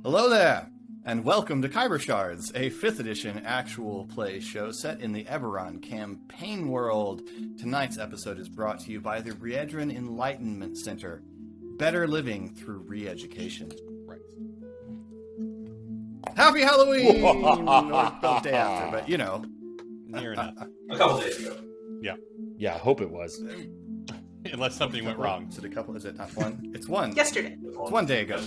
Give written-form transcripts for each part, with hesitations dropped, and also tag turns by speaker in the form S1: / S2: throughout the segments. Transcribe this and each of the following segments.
S1: Hello there, and welcome to Khyber Shards, a 5th edition actual play show set in the Eberron campaign world. Tonight's episode is brought to you by the Riedran Enlightenment Center. Better living through re-education.
S2: Right.
S1: Happy Halloween! Or the day after, but you know.
S2: Near enough.
S3: A couple days ago.
S4: Yeah, I hope it was.
S2: Unless something went wrong.
S1: Is it a couple? Is it not one? It's one.
S5: Yesterday.
S1: It's 1 day ago.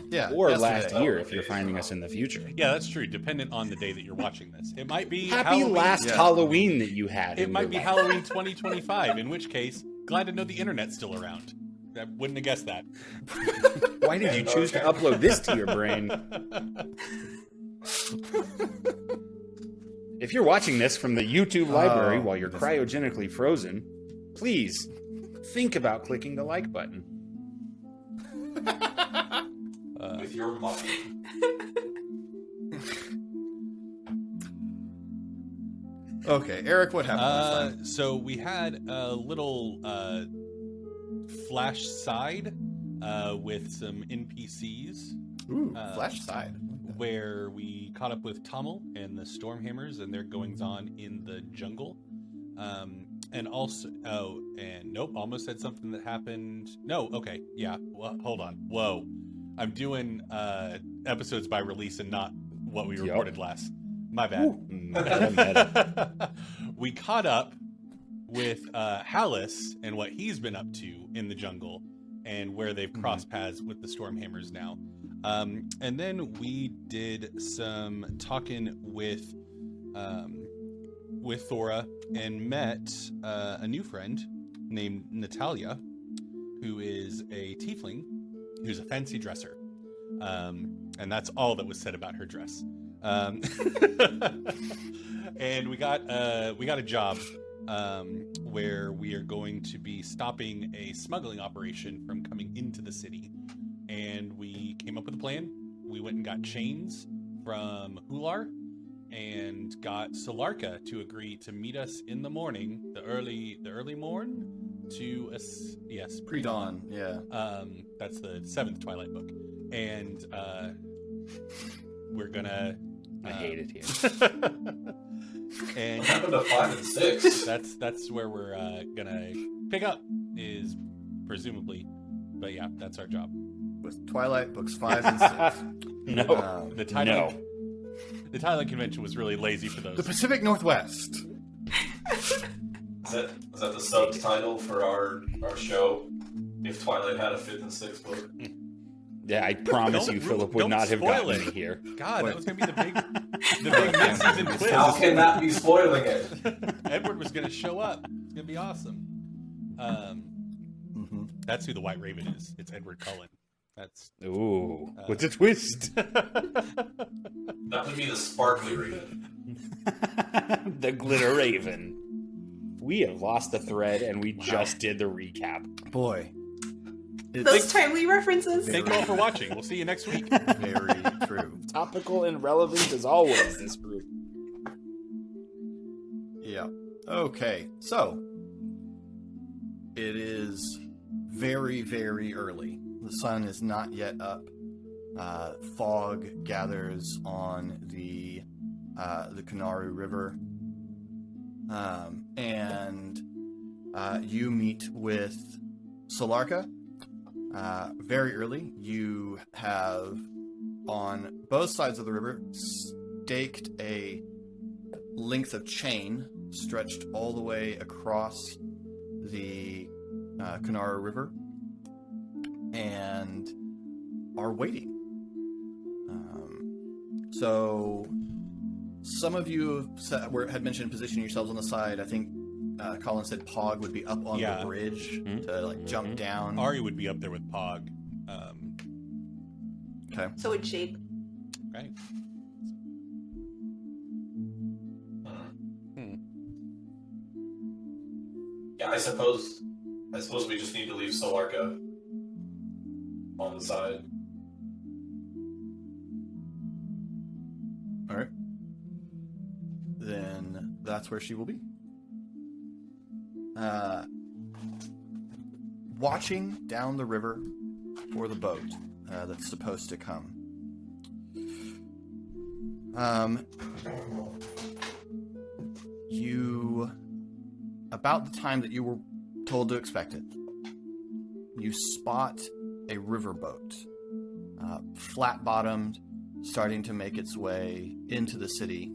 S1: Yeah.
S4: Or
S1: yesterday.
S4: last year if you're finding us in the future.
S2: Yeah, that's true. Dependent on the day that you're watching this. It might be
S4: Happy
S2: Halloween.
S4: last
S1: Yeah.
S4: Halloween that you had.
S2: It
S4: in
S2: might
S4: your
S2: be
S4: life.
S2: Halloween 2025, in which case, glad to know the internet's still around. I wouldn't have guessed that.
S4: Why did you choose to upload this to your brain? If you're watching this from the YouTube library while you're cryogenically frozen, please think about clicking the like button.
S3: With your money.
S1: Okay, Eric, what happened last time?
S2: So we had a little flash side with some NPCs.
S1: Ooh, flash side.
S2: Where we caught up with Tommel and the Stormhammers and their goings-on in the jungle. And also, almost said something that happened. No, okay, yeah, well, hold on. Whoa. I'm doing episodes by release and not what we recorded last. My bad. We caught up with Hallis and what he's been up to in the jungle and where they've crossed paths with the Stormhammers now. And then we did some talking with Thora and met a new friend named Natalia, who is a tiefling who's a fancy dresser. And that's all that was said about her dress. And we got a job where we are going to be stopping a smuggling operation from coming into the city. And we came up with a plan. We went and got chains from Hular and got Solarka to agree to meet us in the morning, the early morn, to yes,
S1: Pre-dawn, yeah.
S2: That's the 7th Twilight book, and we're gonna.
S4: I hate it here.
S2: And
S3: What happened to 5 and 6?
S2: that's where we're gonna pick up, is presumably, but yeah, that's our job.
S1: With Twilight books 5 and 6.
S4: No.
S2: The Thailand convention was really lazy for those.
S1: The Pacific Northwest.
S3: Is that the subtitle for our show? If Twilight had a 5th and 6th book?
S4: Yeah, I promise you, Philip would
S2: don't
S4: not have
S2: spoil
S4: gotten
S2: it.
S4: me here.
S2: God, that was gonna be the big mid-season quiz.
S3: How can that be spoiling it?
S2: Edward was gonna show up. It's gonna be awesome. That's who the White Raven is. It's Edward Cullen. That's
S4: Ooh, what's a twist?
S3: That would be the sparkly raven.
S4: The Glitter Raven. We have lost the thread, and we just did the recap.
S1: Boy.
S5: Those timely references.
S2: Thank you all for watching. We'll see you next week.
S1: Very true.
S4: Topical and relevant as always, this group.
S1: Yeah. Okay, so it is very, very early. The sun is not yet up. Fog gathers on the Kanaru River, and you meet with Solarka. Very early, you have on both sides of the river staked a length of chain stretched all the way across the Kanaru River, and are waiting. So some of you had mentioned positioning yourselves on the side. I think Colin said Pog would be up on the bridge to jump down.
S2: Ari would be up there with Pog.
S1: Okay.
S5: So would Jade.
S2: Right.
S3: Yeah, I suppose we just need to leave Solarka on the side.
S1: All right. Then that's where she will be. Watching down the river for the boat, that's supposed to come. About the time that you were told to expect it, you spot a riverboat, flat-bottomed, starting to make its way into the city,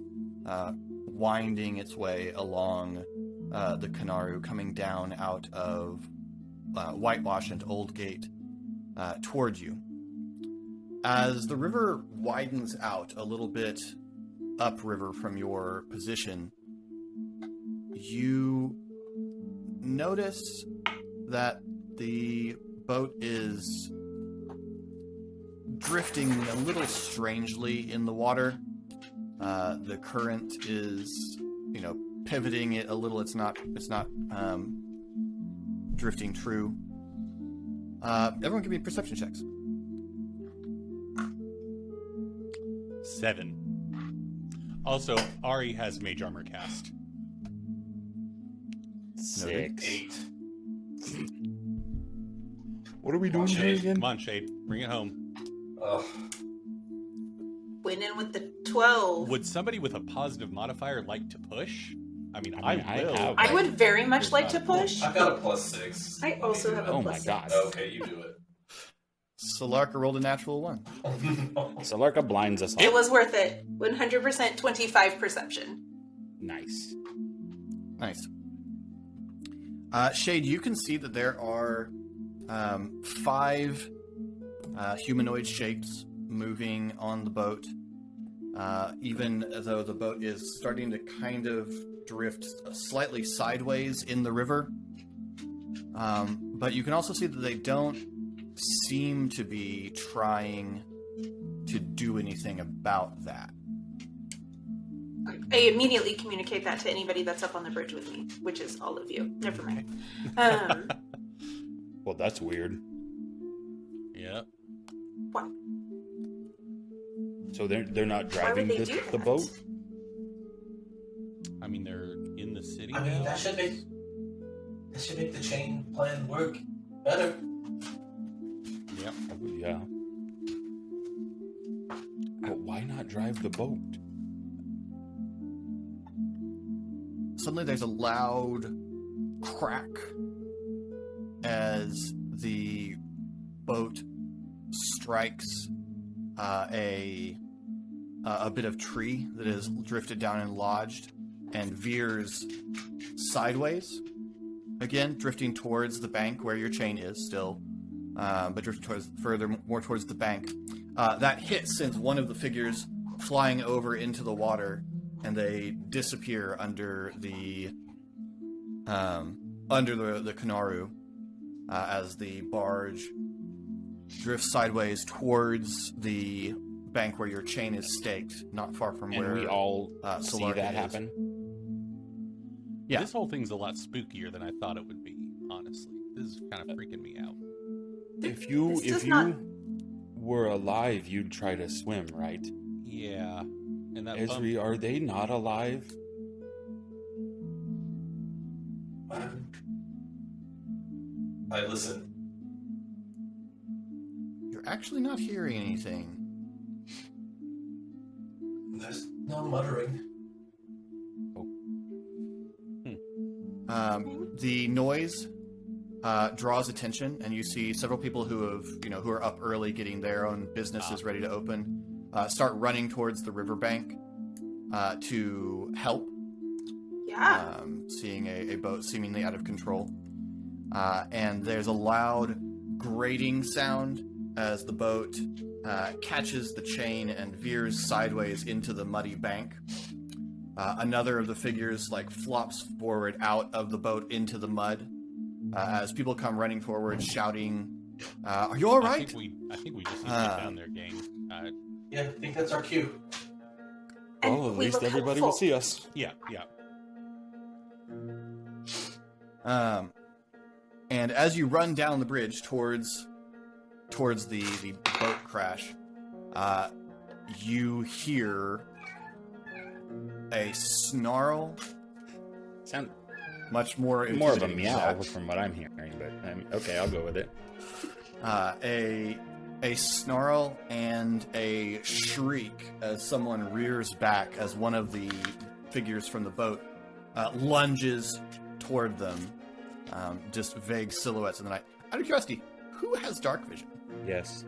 S1: winding its way along the Kanaru, coming down out of Whitewash and Old Gate toward you. As the river widens out a little bit upriver from your position, you notice that the boat is drifting a little strangely in the water. The current is, pivoting it a little. It's not drifting true. Everyone give me perception checks.
S2: 7. Also, Ari has mage armor cast.
S4: 6.
S3: 8.
S4: What are we doing here again?
S2: Come on, Shade. Bring it home.
S3: Ugh.
S5: Winning with the 12.
S2: Would somebody with a positive modifier like to push? I mean,
S4: I
S2: will.
S4: have-
S5: I would very much like to push.
S3: I've got a +6.
S5: I also have a
S4: Oh my
S5: plus
S4: god.
S3: Okay, you do it.
S1: Solarka rolled a natural 1.
S4: Solarka blinds us all.
S5: It was worth it. 100% 25 perception.
S4: Nice.
S1: Nice. Shade, you can see that there are 5 humanoid shapes moving on the boat, even though the boat is starting to kind of drift slightly sideways in the river. But you can also see that they don't seem to be trying to do anything about that.
S5: I immediately communicate that to anybody that's up on the bridge with me, which is all of you. Never mind.
S4: Well, that's weird.
S2: Yeah.
S5: What?
S4: So they're not
S5: Why would
S4: driving
S5: they do
S4: the
S5: that?
S4: boat?
S2: I mean, they're in the city
S3: I mean,
S2: now.
S3: that should make the chain plan work better.
S2: Yep.
S4: Yeah. But why not drive the boat?
S1: Suddenly there's a loud crack as the boat strikes a bit of tree that is drifted down and lodged and veers sideways, again drifting towards the bank where your chain is still, but drifting more towards the bank. That hit sends one of the figures flying over into the water, and they disappear under the Kanaru as the barge drifts sideways towards the bank where your chain is staked, not far from where
S4: And we all see
S1: Solarka
S4: that
S1: is.
S4: happen.
S1: Yeah.
S2: This whole thing's a lot spookier than I thought it would be, honestly. This is kind of freaking me out.
S4: If you
S5: This does not-
S4: were alive, you'd try to swim, right?
S2: Yeah. And that bump,
S4: Esri, are they not alive?
S3: I listen.
S1: You're actually not hearing anything.
S3: There's no muttering.
S1: The noise draws attention, and you see several people who are up early, getting their own businesses ready to open, start running towards the riverbank to help.
S5: Yeah.
S1: Seeing a boat seemingly out of control, and there's a loud grating sound as the boat catches the chain and veers sideways into the muddy bank. Another of the figures flops forward out of the boat into the mud as people come running forward, shouting, "Are you all right?"
S2: I think we just need to get down there, gang.
S3: Yeah, I think that's our cue.
S5: And
S4: Well, at
S5: we
S4: least
S5: look
S4: everybody will
S5: helpful.
S4: see us.
S2: Yeah.
S1: And as you run down the bridge towards the boat crash, you hear a snarl,
S4: Sound
S1: much more
S4: more of a
S1: intimidating than
S4: meow
S1: that.
S4: from what I'm hearing, but okay, I'll go with it.
S1: A a snarl and a shriek as someone rears back as one of the figures from the boat lunges toward them. Just vague silhouettes in the night. Out of curiosity, who has dark vision?
S4: Yes.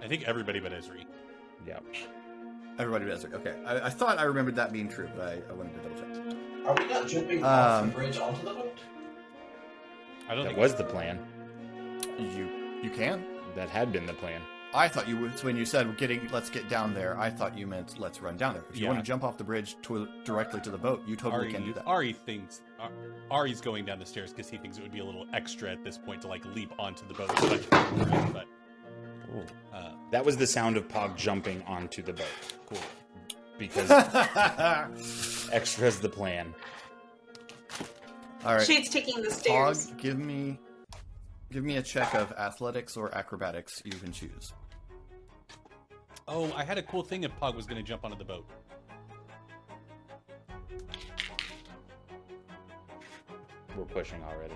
S2: I think everybody but Ezri.
S4: Yeah.
S1: Everybody does. Okay. I thought I remembered that being true, but I wanted to double check.
S3: Are we not jumping off the bridge onto the boat?
S2: I don't
S4: That
S2: think
S4: was the plan.
S1: You can.
S4: That had been the plan.
S1: I thought you would. So when you said let's get down there, I thought you meant let's run down there. If you
S2: Yeah.
S1: want to jump off the bridge directly to the boat, you totally can do that.
S2: Ari thinks Ari's going down the stairs because he thinks it would be a little extra at this point to like leap onto the boat. But
S4: That was the sound of Pog jumping onto the boat.
S2: cool.
S4: Because extra's the plan.
S1: All right.
S5: Shade's taking the stairs.
S1: Pog, give me a check of athletics or acrobatics. You can choose.
S2: Oh, I had a cool thing if Pog was going to jump onto the boat.
S4: We're pushing already.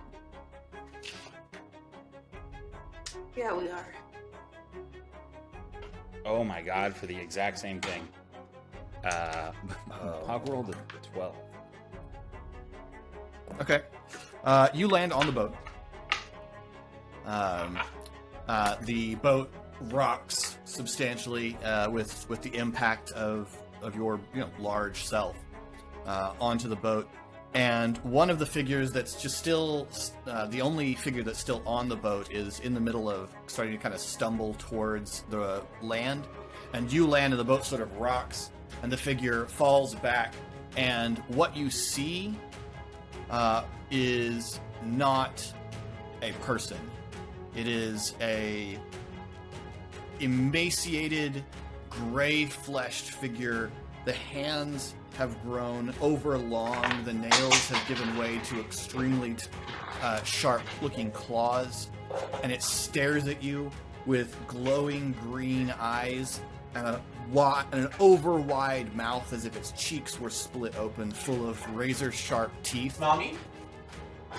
S5: Yeah, we are.
S4: Oh my god, for the exact same thing. Pog rolled a 12.
S1: Okay. You land on the boat. The boat rocks substantially with the impact of your large self onto the boat, and one of the figures that's just still the only figure that's still on the boat is in the middle of starting to kind of stumble towards the land, and you land and the boat sort of rocks and the figure falls back, and what you see is not a person. It is a emaciated, gray-fleshed figure. The hands have grown overlong. The nails have given way to extremely sharp-looking claws, and it stares at you with glowing green eyes and an over-wide mouth as if its cheeks were split open, full of razor-sharp teeth.
S3: Mommy?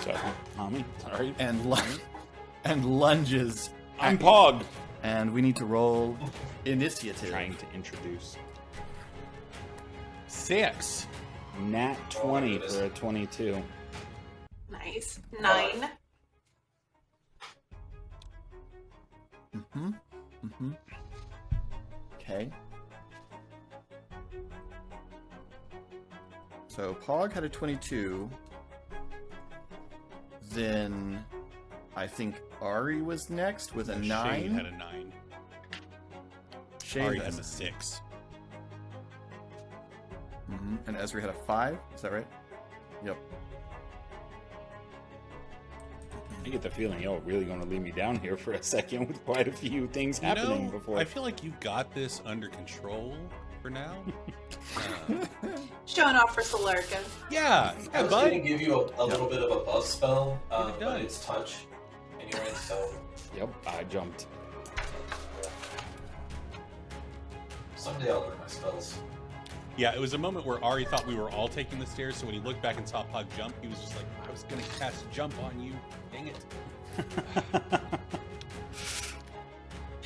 S4: So, Mommy, sorry.
S1: And lunges.
S4: I'm Pog.
S1: And we need to roll initiative.
S4: Trying to introduce.
S2: 6.
S4: Nat 20 for a 22.
S5: Nice. 9.
S1: Okay. So Pog had a 22. Then I think Ari was next with a 9.
S2: Shane had a 9.
S1: Shane
S2: Ari
S1: had
S2: has a 6.
S1: And Ezra had a 5. Is that right? Yep.
S4: I get the feeling y'all really going to leave me down here for a second with quite a few things happening before.
S2: I feel like you got this under control for now.
S5: Showing off for Solarka.
S2: Yeah,
S3: I was going to
S2: bud.
S3: give you a little bit of a buzz spell,
S2: Get it done.
S3: but it's touch anyway, so
S4: Yep, I jumped.
S3: someday I'll learn my spells.
S2: Yeah, it was a moment where Ari thought we were all taking the stairs, so when he looked back and saw Pug jump, he was just like, I was going to cast jump on you. Dang it.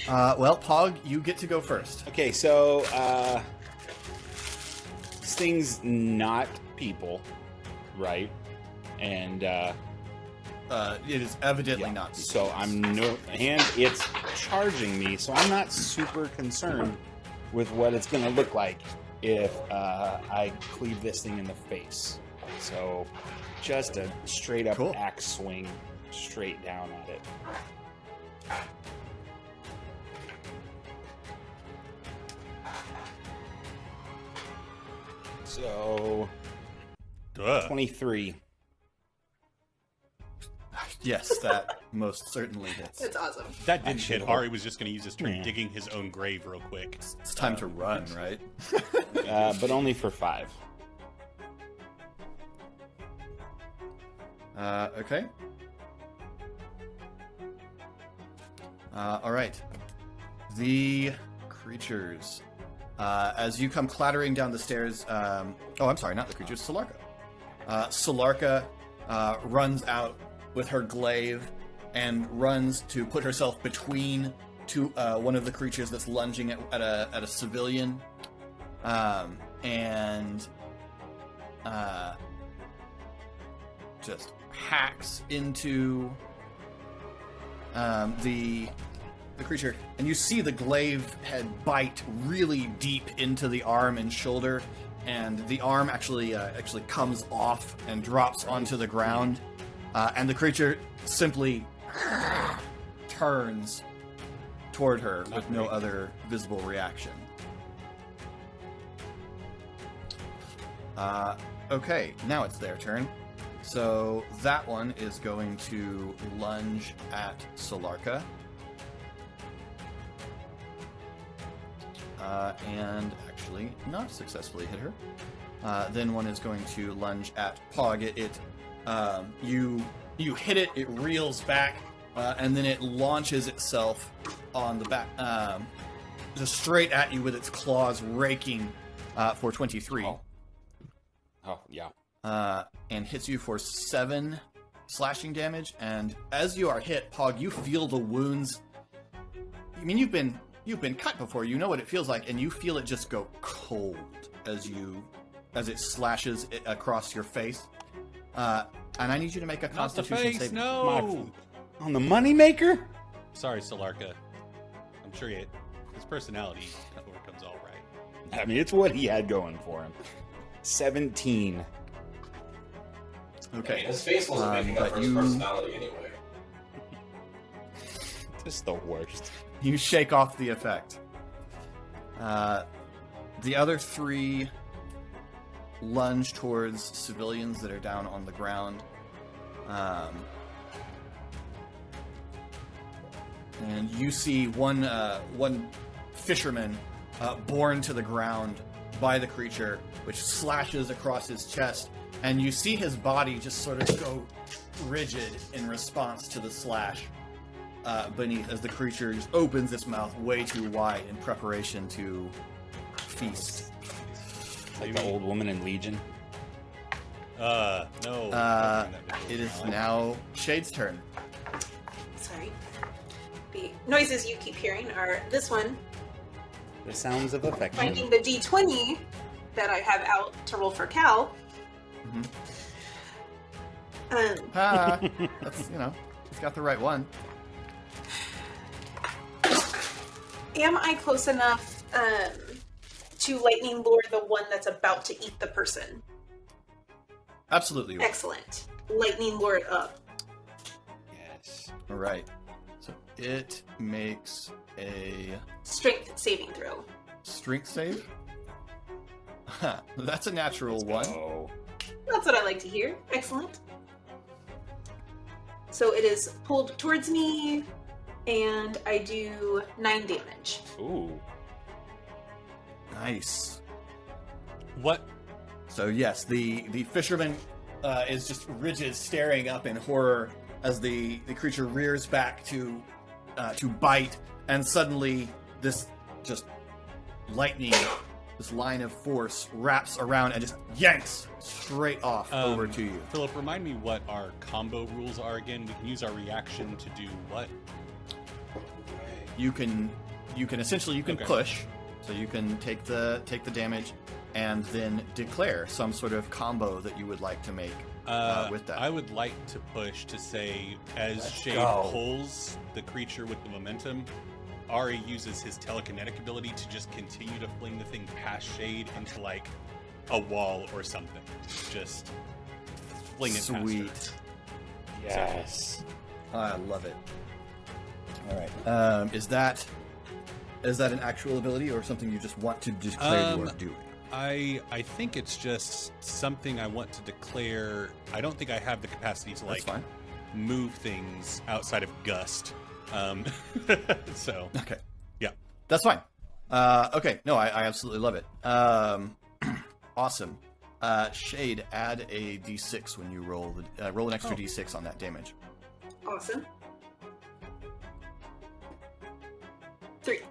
S1: Well, Pog, you get to go first.
S4: Okay, so this thing's not people, right? And
S1: It is evidently not.
S4: so and it's charging me, so I'm not super concerned with what it's going to look like if I cleave this thing in the face. So just a straight up
S1: Cool.
S4: axe swing straight down at it. So 23.
S1: Yes, that most certainly hits.
S5: It's awesome.
S2: That didn't hit.
S4: Actually,
S2: Ari was just going to use his turn
S4: Yeah.
S2: digging his own grave real quick.
S1: It's time to run, right?
S4: But only for 5.
S1: Okay. All right. The creatures. As you come clattering down the stairs. I'm sorry, not the creatures. Solarka. Solarka runs out with her glaive and runs to put herself between to one of the creatures that's lunging at a civilian, and just hacks into the creature, and you see the glaive head bite really deep into the arm and shoulder, and the arm actually comes off and drops onto the ground, and the creature simply turns toward her with no other visible reaction. Okay, now it's their turn. So that one is going to lunge at Solarka. And actually not successfully hit her. Then one is going to lunge at Pog. You hit it, it reels back, and then it launches itself on the back, just straight at you with its claws raking for 23.
S4: Oh, yeah.
S1: And hits you for 7 slashing damage. And as you are hit, Pog, you feel the wounds. I mean, you've been cut before. You know what it feels like, and you feel it just go cold as it slashes it across your face. And I need you to make a
S2: Not the
S1: Constitution
S2: face,
S1: save.
S2: no!
S4: On the moneymaker?
S2: Sorry, Solarka. I'm sure his personality comes all right.
S4: I mean, it's what he had going for him. 17.
S1: Okay.
S3: I mean, his face wasn't making up
S1: but
S3: for his personality anyway.
S4: Just the worst.
S1: You shake off the effect. The other 3 lunge towards civilians that are down on the ground. And you see one fisherman borne to the ground by the creature, which slashes across his chest, and you see his body just sort of go rigid in response to the slash beneath, as the creature just opens its mouth way too wide in preparation to feast.
S4: Like the old woman in Legion.
S2: No.
S1: It is now Shade's turn.
S5: Sorry. The noises you keep hearing are this one,
S4: The sounds of affection.
S5: finding the D20 that I have out to roll for Cal.
S1: That's, he's got the right one.
S5: Am I close enough to lightning lure the one that's about to eat the person?
S1: Absolutely right.
S5: Excellent. Lightning lure it up.
S4: Yes.
S1: All right. So it makes a
S5: Strength saving throw.
S1: strength save. That's a natural one.
S4: Oh.
S5: That's what I like to hear. Excellent. So it is pulled towards me, and I do 9 damage.
S4: Ooh.
S1: Nice.
S2: What?
S1: So yes, the fisherman is just rigid, staring up in horror as the creature rears back to bite, and suddenly this just lightning, this line of force wraps around and just yanks straight off over to you.
S2: Philip, remind me what our combo rules are again. We can use our reaction to do what?
S1: You can essentially
S2: Okay.
S1: push, so you can take the damage, and then declare some sort of combo that you would like to make with that.
S2: I would like to push to say, as Shade
S1: go.
S2: pulls the creature with the momentum, Ari uses his telekinetic ability to just continue to fling the thing past Shade into like a wall or something. Just fling it
S1: Sweet.
S2: past her.
S4: Yes.
S1: I love it. All right. Is that an actual ability or something you just want to declare you are doing?
S2: I think it's just something I want to declare. I don't think I have the capacity to
S1: That's
S2: like
S1: fine.
S2: move things outside of gust. So
S1: Okay.
S2: yeah.
S1: That's fine. Okay. No, I absolutely love it. Awesome. Shade, add a d6 when you roll an extra d6 on that damage.
S5: Awesome. 3.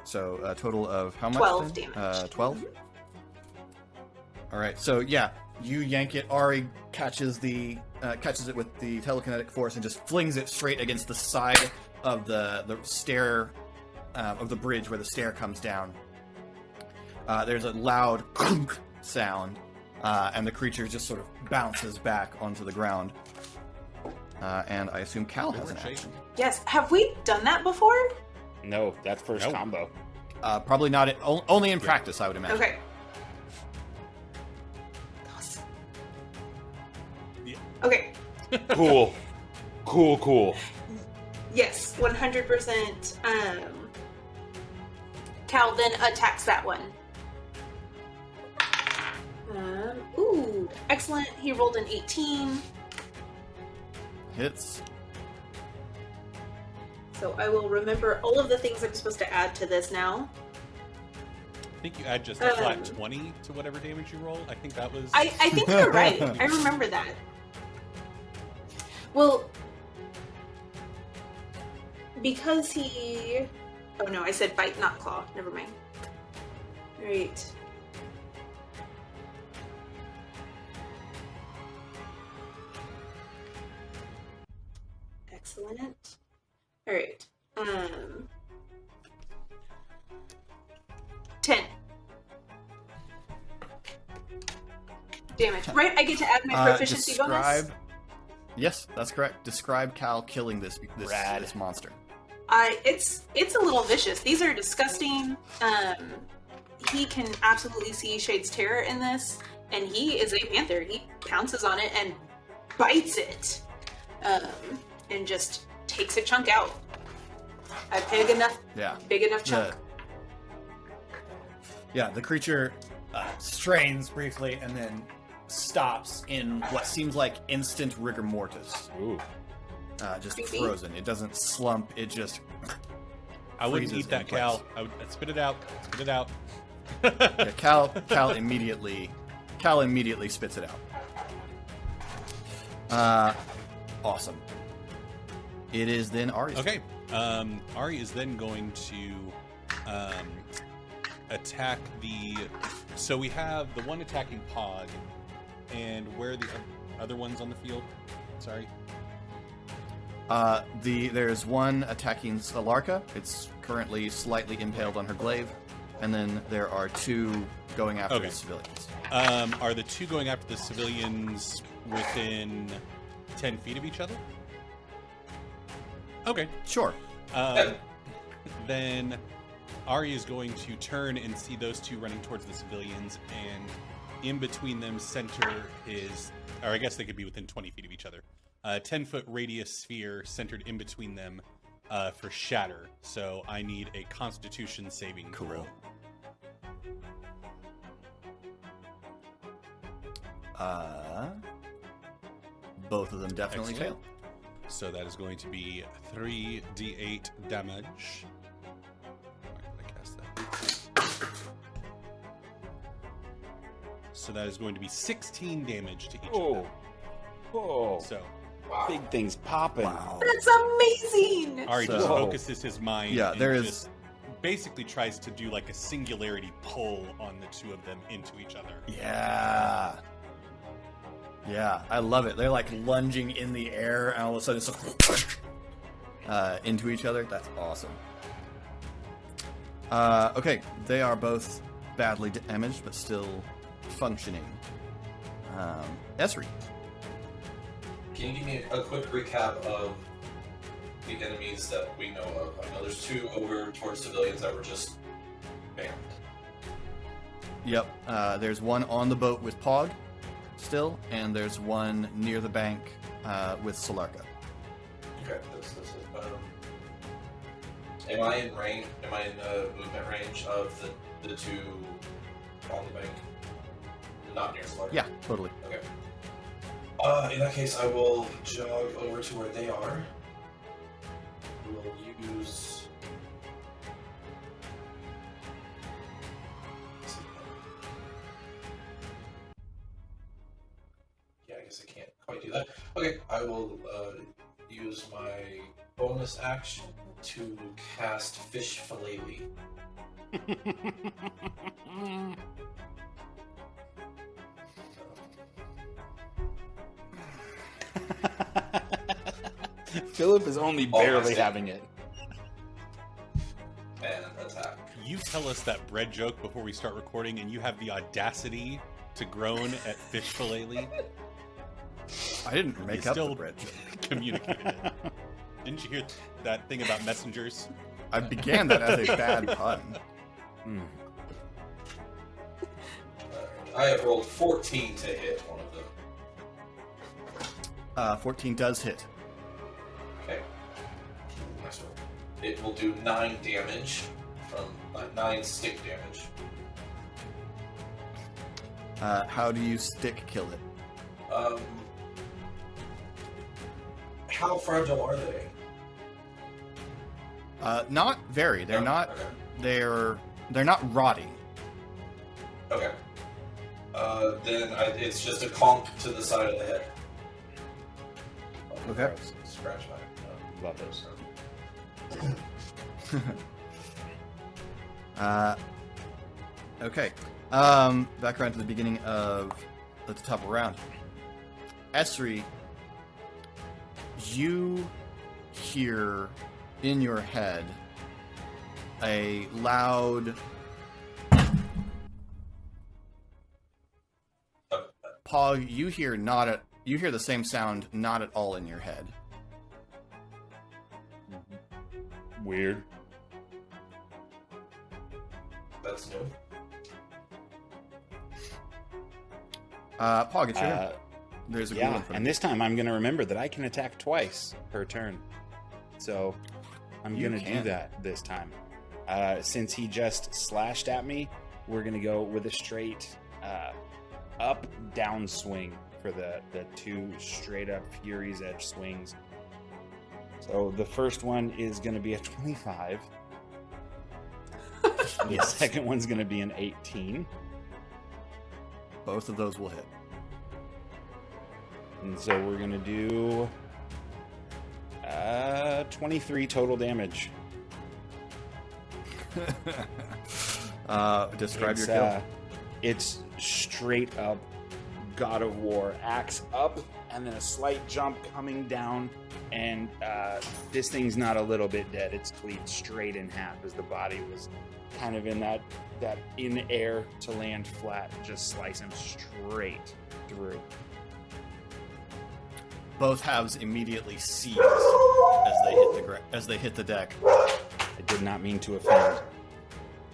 S1: So a total of how much?
S5: 12
S1: then?
S5: damage.
S1: 12? All right. So yeah, you yank it. Ari catches it with the telekinetic force and just flings it straight against the side of the stair of the bridge where the stair comes down, there's a loud sound, and the creature just sort of bounces back onto the ground. And I assume Cal has an action.
S5: Yes. Have we done that before?
S4: No, that's first
S2: Nope.
S4: combo.
S1: Probably not. Only in practice, I would imagine.
S5: Okay.
S2: Yeah.
S5: Okay.
S4: Cool. Cool.
S5: Yes, 100%. Cal then attacks that one. Ooh, excellent. He rolled an 18.
S1: Hits.
S5: So I will remember all of the things I'm supposed to add to this now.
S2: I think you add just a flat 20 to whatever damage you roll. I think that was...
S5: I think you're right. I remember that. Well, because he... Oh no, I said bite, not claw. Never mind. Alright. Excellent. Alright. 10 damage. Right? I get to add my proficiency bonus?
S1: Yes, that's correct. Describe Cal killing this
S4: Rad.
S1: this monster.
S5: It's a little vicious. These are disgusting. He can absolutely see Shade's terror in this, and he is a panther. He pounces on it and bites it, and just takes a chunk out. A big enough chunk.
S1: The creature strains briefly and then stops in what seems like instant rigor mortis.
S4: Ooh.
S1: Just
S5: Creepy.
S1: frozen. It doesn't slump. It just.
S2: I wouldn't
S1: freezes
S2: eat that,
S1: in place.
S2: Cal. I'd spit it out. Spit it out.
S1: Yeah, Cal immediately spits it out. Awesome. It is then Ari's.
S2: Okay. Ari is then going to attack the... So we have the one attacking Pod, and where are the other ones on the field? Sorry.
S1: There's one attacking Salarka. It's currently slightly impaled on her glaive. And then there are two going after
S2: Okay.
S1: the civilians.
S2: Are the two going after the civilians within 10 feet of each other? Okay.
S1: Sure.
S2: Then Ari is going to turn and see those two running towards the civilians, and in between them center his... Or I guess they could be within 20 feet of each other. 10-foot radius sphere centered in between them for shatter. So I need a Constitution saving throw.
S1: Both of them definitely
S2: Excellent.
S1: fail.
S2: So that is going to be 3d8 damage. Where did I cast that? So that is going to be 16 damage to each of
S4: Oh.
S2: them.
S4: Oh.
S2: So
S3: Wow.
S4: Big things popping.
S5: That's amazing!
S2: Ari
S1: So-
S2: just focuses his mind.
S1: Yeah,
S2: and
S1: there is-
S2: just basically tries to do like a singularity pull on the two of them into each other.
S1: Yeah. Yeah, I love it. They're like lunging in the air, and all of a sudden it's like into each other. That's awesome. Okay, they are both badly damaged, but still functioning. Esri.
S3: Can you give me a quick recap of the enemies that we know of? I know there's two over towards civilians that were just banned.
S1: Yep. There's one on the boat with Pog still, and there's one near the bank with Salarka.
S3: Okay, this is am I in range? Am I in movement range of the two on the bank? Not near Slark.
S1: Yeah, totally.
S3: Okay. In that case, I will jog over to where they are. We'll use. Yeah, I guess I can't quite do that. Okay, I will use my bonus action to cast Fish Fillet.
S4: Philip is only barely
S3: Almost.
S4: having it.
S3: and attack.
S2: You tell us that bread joke before we start recording, and you have the audacity to groan at fish fillet.
S1: I didn't make up the bread joke.
S2: Communicated it. Didn't you hear that thing about messengers?
S1: I began that as a bad pun.
S3: I have rolled 14 to hit one of them.
S1: 14 does hit.
S3: Okay. Nice roll. It will do 9 damage from 9 stick damage.
S1: How do you stick kill it?
S3: How fragile are they?
S1: Not very. They're
S3: Oh,
S1: not.
S3: Okay.
S1: They're not rotting.
S3: Okay. Then it's just a conk to the side of the head.
S1: Okay.
S3: Scratch my.
S4: Love those.
S1: Okay. Back around to the beginning of at the top of the round. Esri, you hear in your head a loud Pog, you hear the same sound not at all in your head.
S4: Weird.
S3: That's new.
S1: Pog, it's your turn. There's a
S4: Yeah, and this time I'm going to remember that I can attack twice per turn. So I'm
S1: You
S4: going to do
S1: can.
S4: that this time. Since he just slashed at me, we're going to go with a straight up down swing for the 2 straight up Fury's Edge swings. So the first one is going to be a 25. The second one's going to be an 18.
S1: Both of those will hit.
S4: And so we're going to do 23 total damage.
S1: Describe
S4: It's,
S1: your kill.
S4: It's straight up God of War, axe up, and then a slight jump coming down. And this thing's not a little bit dead. It's cleaved straight in half as the body was kind of in that in air to land flat, just slice him straight through.
S1: Both halves immediately seize as they hit the deck.
S4: I did not mean to offend.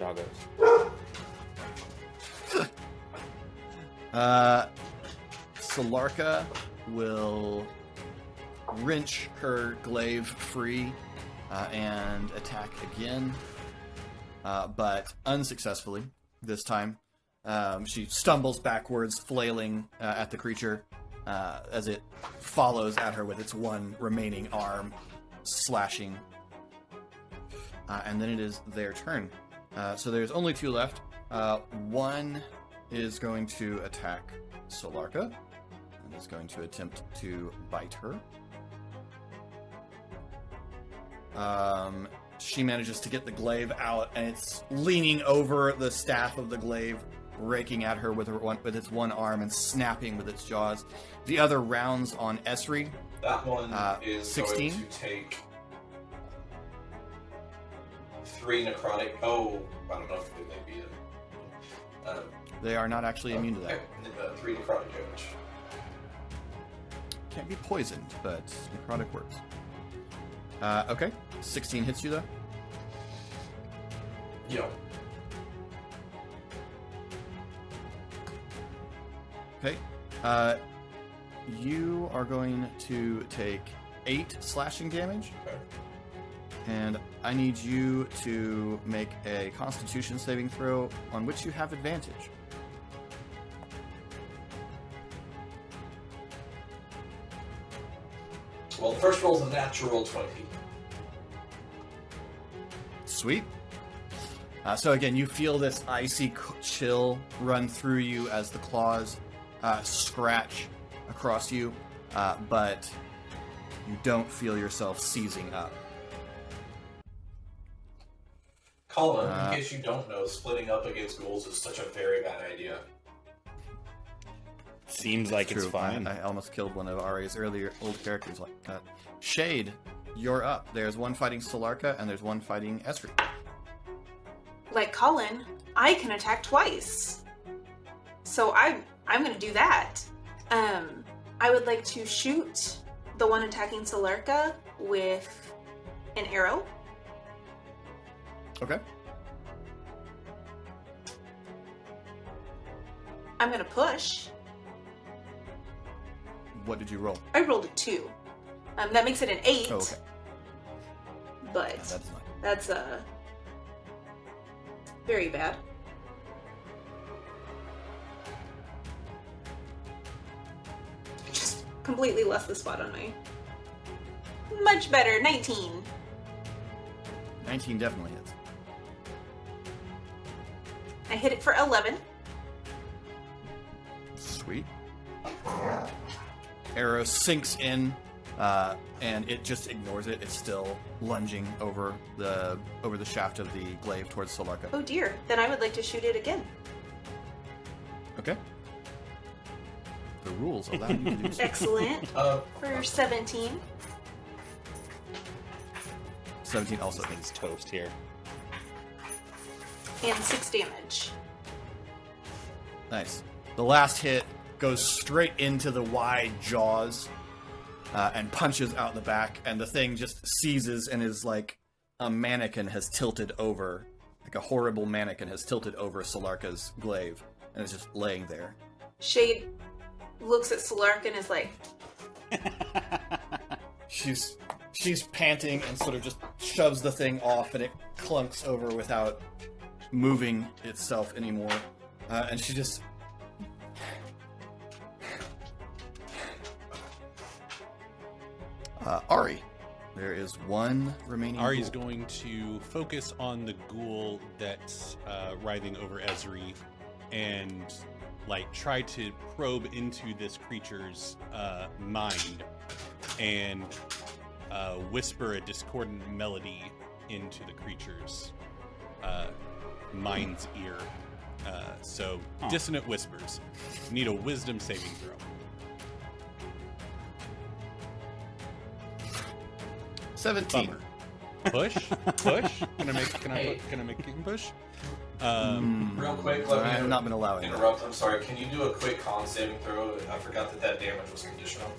S4: Doggos.
S1: Solarka will wrench her glaive free and attack again, but unsuccessfully this time. She stumbles backwards, flailing at the creature as it follows at her with its one remaining arm, slashing. And then it is their turn. So there's only 2 left. One is going to attack Solarka and is going to attempt to bite her. She manages to get the glaive out, and it's leaning over the staff of the glaive, raking at her with its one arm and snapping with its jaws. The other rounds on Esri.
S3: That one is
S1: 16?
S3: going to take 3 necrotic. Oh, I don't know if they may be
S1: They are not actually immune to that.
S3: okay. 3 necrotic damage.
S1: Can't be poisoned, but necrotic works. Okay, 16 hits you though.
S3: Yo.
S1: Okay, you are going to take 8 slashing damage,
S3: Okay.
S1: and I need you to make a Constitution saving throw on which you have advantage.
S3: Well, the first roll is a natural 20.
S1: Sweet. So again, you feel this icy chill run through you as the claws scratch across you, but you don't feel yourself seizing up.
S3: Colin, in case you don't know, splitting up against ghouls is such a very bad idea.
S4: Seems like it's
S1: True.
S4: fine.
S1: I almost killed one of Ari's earlier old characters like that. Shade, you're up. There's one fighting Solarka, and there's one fighting Esri.
S5: like Colin, I can attack twice. So I'm going to do that. I would like to shoot the one attacking Solarka with an arrow.
S1: Okay.
S5: I'm going to push.
S1: What did you roll?
S5: I rolled a 2. That makes it an 8.
S1: Oh, okay.
S5: But
S1: Yeah, that's not.
S5: that's very bad. Just completely lost the spot on me. Much better, 19.
S1: 19 definitely hits.
S5: I hit it for 11.
S1: Sweet. Arrow sinks in, and it just ignores it. It's still lunging over the shaft of the glaive towards Solarka.
S5: Oh dear, then I would like to shoot it again.
S1: Okay. The rules allow you to do so.
S5: Excellent. For 17.
S1: 17 also
S4: This
S1: hits.
S4: thing's toast here.
S5: And 6 damage.
S1: Nice. The last hit goes straight into the wide jaws and punches out the back, and the thing just seizes and is like a mannequin has tilted over, like a horrible mannequin has tilted over Solarka's glaive, and is just laying there.
S5: Shade looks at Solarka and is like,
S1: She's panting and sort of just shoves the thing off, and it clunks over without moving itself anymore. And she just... Ari, there is one remaining
S2: Ari's
S1: ghoul.
S2: going to focus on the ghoul that's writhing over Ezri and like try to probe into this creature's mind and whisper a discordant melody into the creature's mind's ear. So dissonant whispers. Need a wisdom saving throw.
S1: 17.
S2: Bummer. Push. Can I make you push?
S3: Real quick, let
S1: I have
S3: me
S1: not been allowing that.
S3: interrupt. I'm sorry. Can you do a quick con saving throw? I forgot that damage was conditional.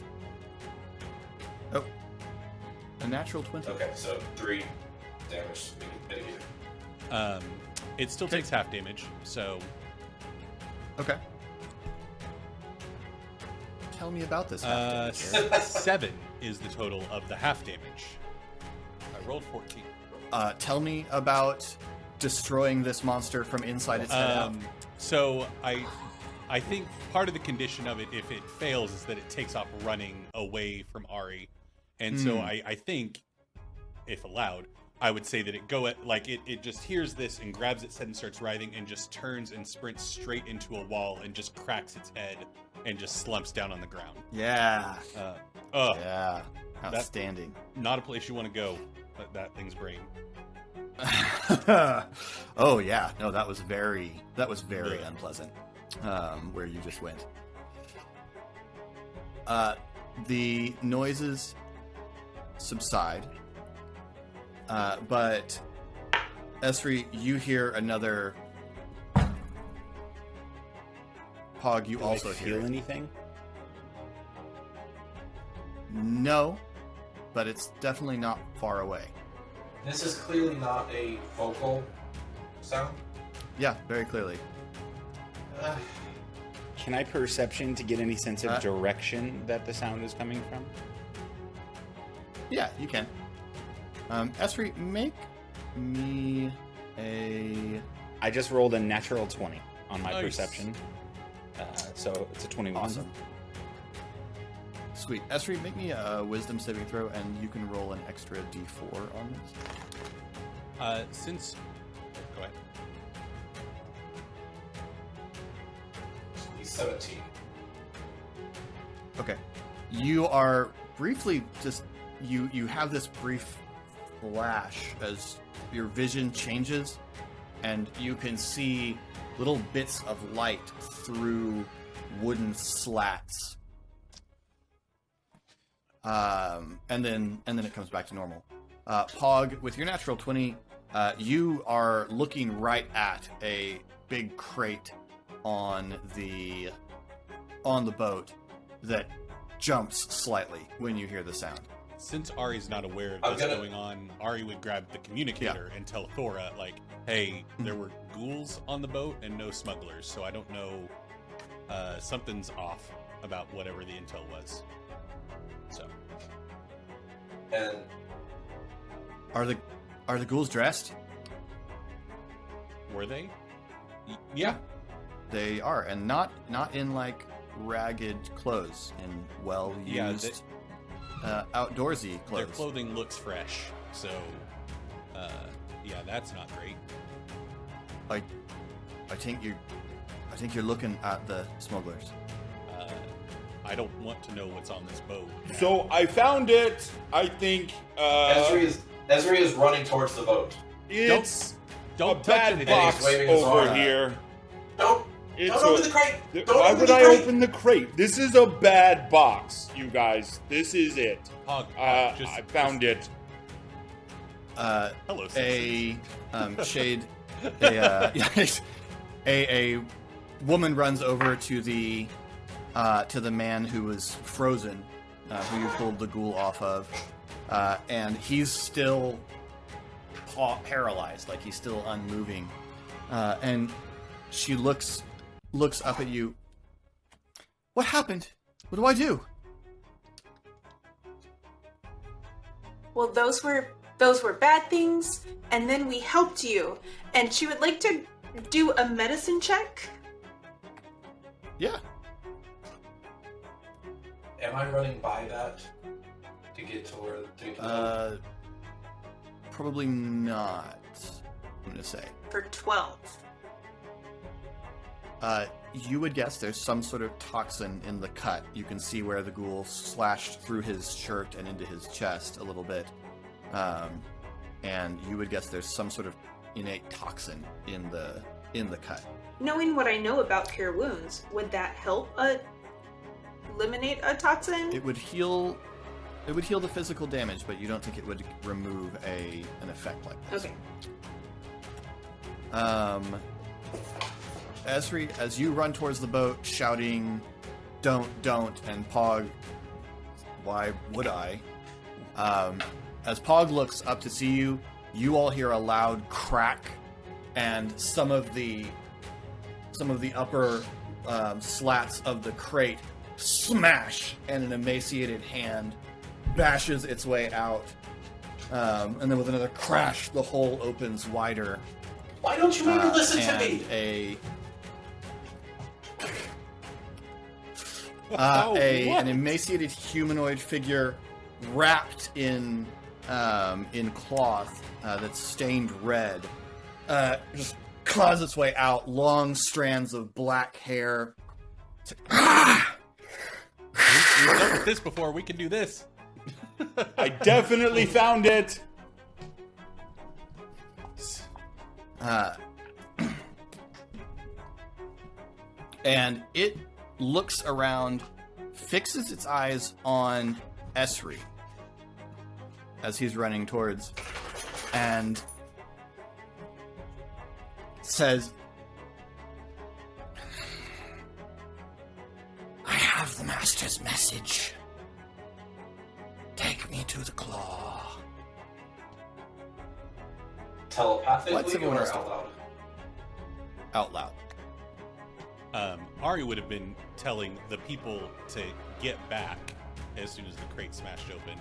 S1: Oh. A natural 20.
S3: Okay, so 3 damage mitigated.
S2: It still takes half damage, so
S1: Okay. Tell me about this. half damage, Eric.
S2: 7 is the total of the half damage. I rolled 14.
S1: Tell me about destroying this monster from inside its head out.
S2: So I think part of the condition of it, if it fails, is that it takes off running away from Ari. And so I think, if allowed, I would say that it just hears this and grabs its head and starts writhing and just turns and sprints straight into a wall and just cracks its head and just slumps down on the ground.
S1: Yeah.
S2: Yeah.
S1: Outstanding.
S2: Not a place you want to go, that thing's brain.
S1: Oh yeah. No, that was very unpleasant. Where you just went. The noises subside. But Esri, you hear another Pog, you
S4: Do
S1: also
S4: I
S1: hear
S4: feel
S1: it.
S4: anything?
S1: No, but it's definitely not far away.
S3: This is clearly not a vocal sound.
S1: Yeah, very clearly.
S4: Can I perception to get any sense of direction that the sound is coming from?
S1: Yeah, you can. Esri, make me a...
S4: I just rolled a natural 20 on my
S2: Nice.
S4: perception. So it's a 21.
S1: Awesome. Sweet. Esri, make me a wisdom saving throw, and you can roll an extra d4 on this.
S2: Go ahead.
S3: He's 17.
S1: Okay. You are briefly just... You have this brief flash as your vision changes, and you can see little bits of light through wooden slats. And then it comes back to normal. Pog, with your natural 20, You are looking right at a big crate on the boat that jumps slightly when you hear the sound.
S2: Since Ari's not aware of
S3: I'm
S2: this
S3: gonna-
S2: going on, Ari would grab the communicator and tell Thora, like, hey, there were ghouls on the boat and no smugglers, so I don't know, something's off about whatever the intel was. So,
S3: And
S1: Are the ghouls dressed?
S2: were they? Yeah.
S1: They are, and not in like ragged clothes, in well
S2: Yeah,
S1: used outdoorsy
S2: Their
S1: clothes.
S2: clothing looks fresh, so, yeah, that's not great.
S1: I think you're looking at the smugglers.
S2: I don't want to know what's on this boat.
S4: So I found it. I think
S3: Esri is running towards the boat.
S4: it's
S2: Don't
S4: a
S2: touch
S4: bad
S2: anything.
S4: box
S3: He's waving his
S4: over
S3: arm.
S4: here.
S3: Don't
S4: It's
S3: open the crate. Don't
S4: Why
S3: open
S4: would
S3: the
S4: I
S3: crate.
S4: open the crate? This is a bad box, you guys. This is it.
S2: Hog,
S4: I found it.
S2: Hello, citizens.
S1: Shade. A woman runs over to the man who was frozen, who you pulled the ghoul off of, and he's still paralyzed, like he's still unmoving, and she looks up at you. What happened? What do I do?
S5: Well, those were bad things, and then we helped you. And she would like to do a medicine check.
S1: Yeah.
S3: Am I running by that to get to where to get to the boat?
S1: Probably not. I'm gonna say.
S5: For 12.
S1: You would guess there's some sort of toxin in the cut. You can see where the ghoul slashed through his shirt and into his chest a little bit. And you would guess there's some sort of innate toxin in the cut.
S5: Knowing what I know about cure wounds, would that help eliminate a toxin?
S1: It would heal the physical damage, but you don't think it would remove an effect like this.
S5: Okay.
S1: Esri, as you run towards the boat, shouting, don't, and Pog, why would I? As Pog looks up to see you, you all hear a loud crack, and some of the upper slats of the crate smash, and an emaciated hand bashes its way out. And then with another crash, the hole opens wider.
S3: Why don't you even listen to me?
S1: An emaciated humanoid figure wrapped in cloth that's stained red just claws its way out. Long strands of black hair. It's like,
S2: We've dealt with this before. We can do this.
S4: I definitely found it.
S1: And it looks around, fixes its eyes on Esri as he's running towards, and says, I have the Master's message. Take me to the claw. What's
S3: Telepathically
S1: everyone
S3: or
S1: else
S3: out loud?
S1: Out loud.
S2: Ari would have been telling the people to get back as soon as the crate smashed open,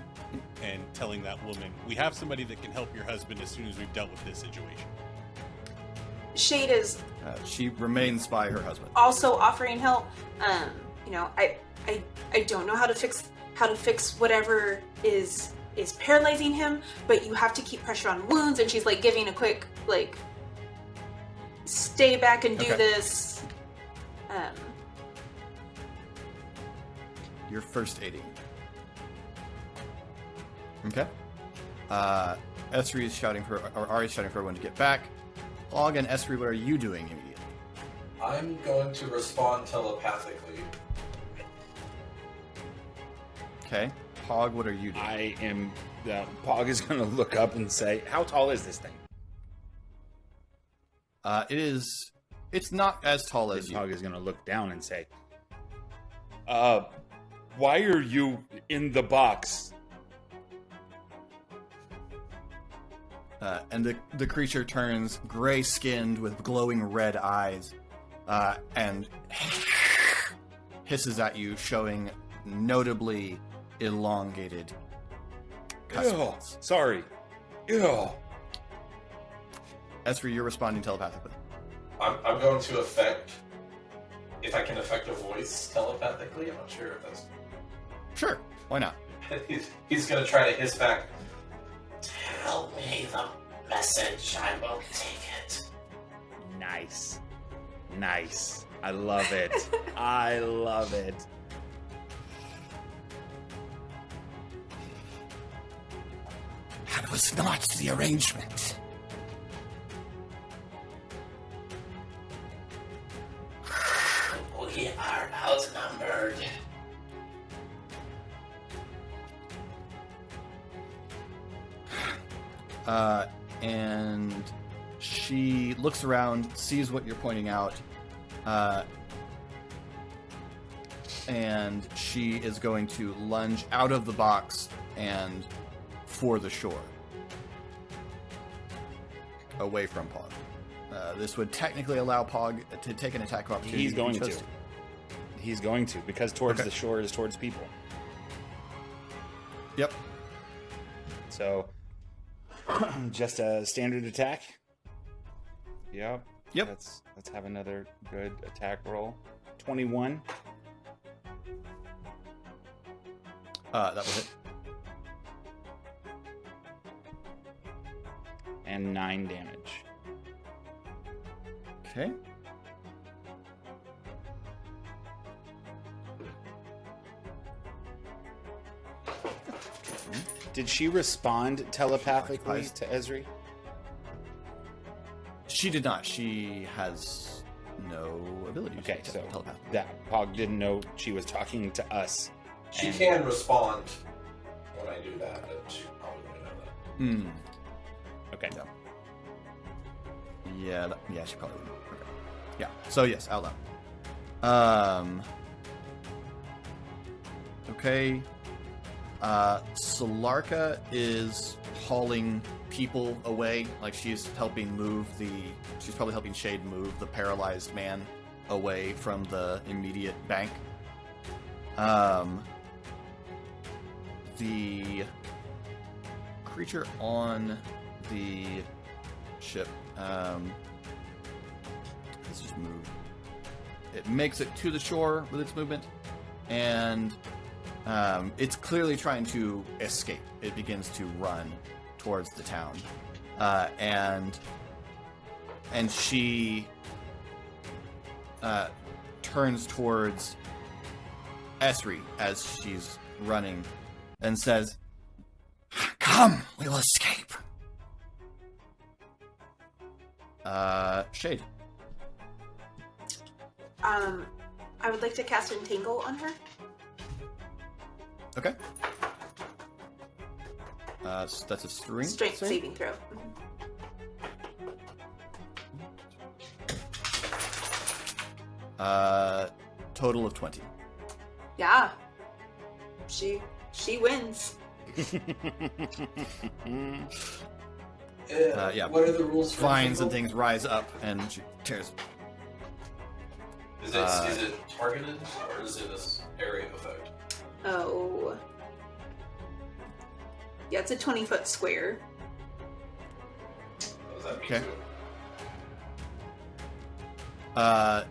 S2: and telling that woman, we have somebody that can help your husband as soon as we've dealt with this situation.
S5: Shade is
S1: She remains by her husband.
S5: also offering help. I don't know how to fix whatever is paralyzing him, but you have to keep pressure on wounds. And she's like giving a quick stay back and do
S1: Okay.
S5: this.
S1: You're first aiding. Okay. Esri is shouting for, or Ari is shouting for everyone to get back. Og and Esri, what are you doing immediately?
S3: I'm going to respond telepathically.
S1: Okay. Pog, what are you doing?
S4: I am. Pog is going to look up and say, "How tall is this thing?"
S1: It's not as tall as
S4: This
S1: you.
S4: hog is going to look down and say, why are you in the box?
S1: And the creature turns gray-skinned with glowing red eyes, and hisses at you, showing notably elongated
S4: Ew,
S1: cuspits.
S4: sorry. Ew.
S1: As for you're responding telepathically.
S3: I'm going to affect, if I can affect a voice telepathically. I'm not sure if that's.
S1: Sure, why not?
S3: He's going to try to hiss back.
S6: Tell me the message, I will take it.
S4: Nice. Nice. I love it. I love it.
S1: That was not the arrangement.
S6: We are outnumbered.
S1: And she looks around, sees what you're pointing out, and she is going to lunge out of the box and for the shore, away from Pog. This would technically allow Pog to take an attack of opportunity.
S4: He's going
S1: if he
S4: to.
S1: chose
S4: He's going to, because towards
S1: Okay.
S4: the shore is towards people.
S1: Yep.
S4: So, just a standard attack. Yep.
S1: Yep.
S4: Let's have another good attack roll. 21.
S1: That was it.
S4: And 9 damage.
S1: Okay.
S4: Did she respond telepathically
S1: Occupies.
S4: to Ezri?
S1: She did not. She has no ability to
S4: Okay, so
S1: telepath.
S4: that Pog didn't know she was talking to us.
S3: She
S4: And-
S3: can respond when I do that, but she probably wouldn't know that.
S1: Hmm.
S4: Okay.
S1: No. Yeah, yeah, she probably would. Okay. Yeah. So yes, out loud. Okay. Solarka is hauling people away. Like she's probably helping Shade move the paralyzed man away from the immediate bank. The creature on the ship, let's just move. It makes it to the shore with its movement, and it's clearly trying to escape. It begins to run towards the town, and she turns towards Esri as she's running and says, "Come, we will escape." Shade.
S5: I would like to cast Entangle on her.
S1: Okay. So that's a strength save?
S5: Saving throw.
S1: Total of 20.
S5: Yeah. She wins.
S1: Yeah.
S3: What are the rules for
S1: Vines and
S3: Entangle?
S1: things rise up, and she tears.
S3: Is it targeted, or is it this area of effect?
S5: Oh. Yeah, it's a 20-foot square.
S3: What does that mean
S1: Okay.
S3: to it?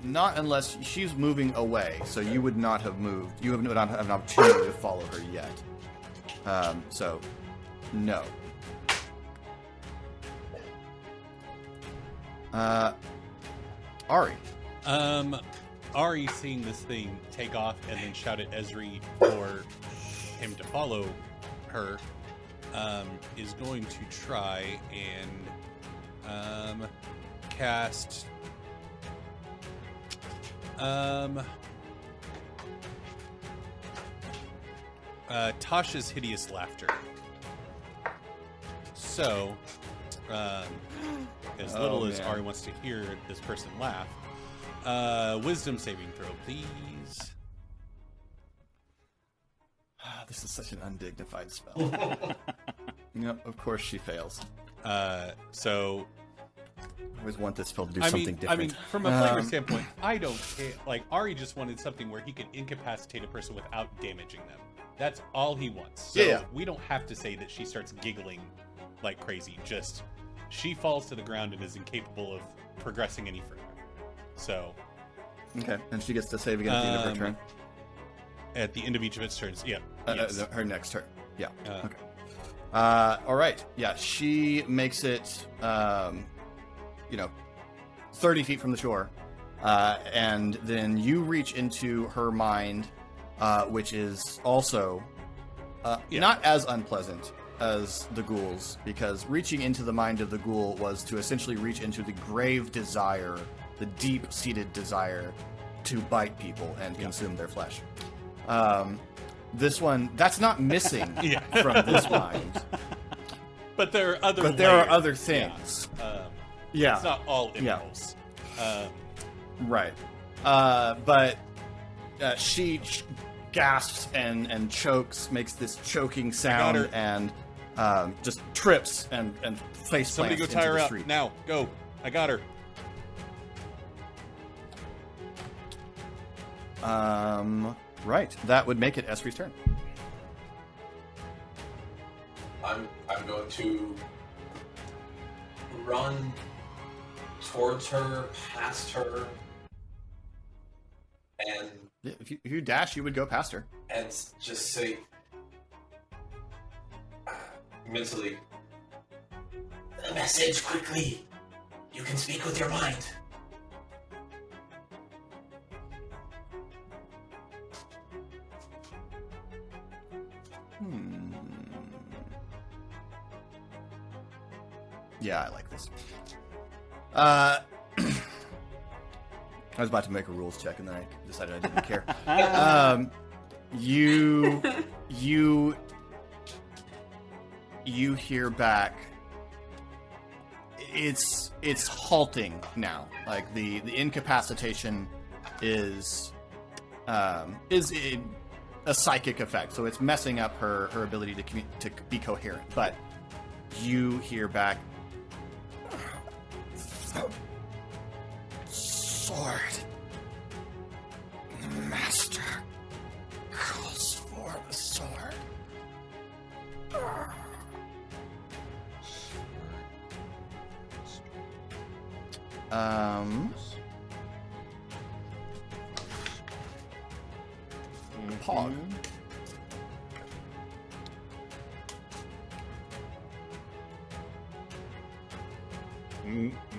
S1: Not unless she's moving away, so you would not have moved. You would not have an opportunity to follow her yet. So, no. Ari.
S2: Ari seeing this thing take off and then shout at Ezri for him to follow her, is going to try and cast Tasha's Hideous Laughter. So as
S1: Oh,
S2: little as
S1: man.
S2: Ari wants to hear this person laugh. Wisdom saving throw, please.
S1: This is such an undignified spell. Yep, of course she fails.
S2: So
S1: I always want this spell to do
S2: I
S1: something
S2: mean,
S1: different.
S2: from a flavor standpoint, I don't care. Like Ari just wanted something where he could incapacitate a person without damaging them. That's all he wants. So
S1: Yeah.
S2: we don't have to say that she starts giggling like crazy. Just she falls to the ground and is incapable of progressing any further. So
S1: Okay, and she gets to save again at the end of her turn.
S2: at the end of each of its turns, yeah. Yes.
S1: Her next turn. Yeah.
S2: Uh,
S1: Okay. All right. Yeah, she makes it, 30 feet from the shore, and then you reach into her mind, which is also not as unpleasant as the ghoul's, because reaching into the mind of the ghoul was to essentially reach into the grave desire, the deep-seated desire to bite people and consume their flesh. This one, that's not missing from this mind.
S2: But there are other
S1: But there are
S2: layers.
S1: other things. Yeah.
S2: It's not all impulse.
S1: Right. But she gasps and chokes, makes this choking sound,
S2: her.
S1: and just trips and face
S2: Somebody go
S1: plants
S2: tie
S1: into
S2: her
S1: the
S2: up.
S1: street.
S2: Now, go. I got her.
S1: Right. That would make it Esri's turn.
S3: I'm going to run towards her, past her, and
S1: Yeah, if you dash, you would go past her.
S3: just say mentally,
S6: The message, quickly. You can speak with your mind.
S1: Yeah, I like this. I was about to make a rules check, and then I decided I didn't care. You hear back. It's halting now. Like the incapacitation is a psychic effect, so it's messing up her ability to be coherent. But you hear back. Sword. The master calls for the sword. Pog.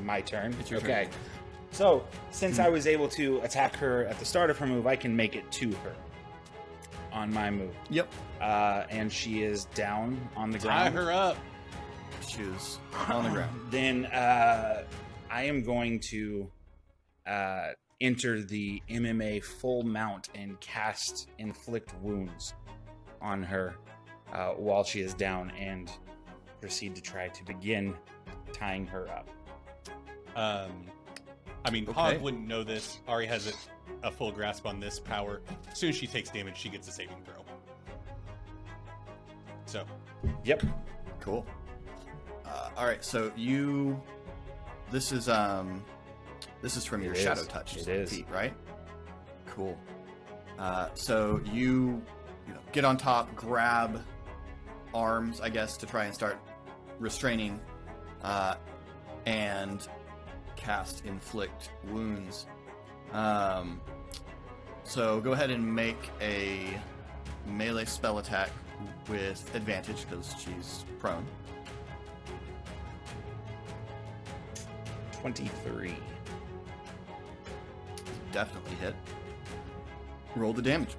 S4: My turn.
S1: It's your
S4: okay.
S1: turn.
S4: So, since I was able to attack her at the start of her move, I can make it to her on my move.
S1: Yep.
S4: And she is down on the
S2: Tie
S4: ground.
S2: her up.
S1: Shoes on the ground.
S4: Then I am going to enter the MMA full mount and cast Inflict Wounds on her while she is down and proceed to try to begin tying her up.
S2: I mean,
S1: Okay.
S2: Hog wouldn't know this. Ari has a full grasp on this power. As soon as she takes damage, she gets a saving throw. So,
S4: Yep.
S1: Cool. All right, so this is from your
S4: It is.
S1: shadow touch
S4: It is.
S1: feat, right? Cool. So you get on top, grab arms, I guess, to try and start restraining, and cast Inflict Wounds. So go ahead and make a melee spell attack with advantage because she's prone.
S4: 23.
S1: Definitely hit. Roll the damage.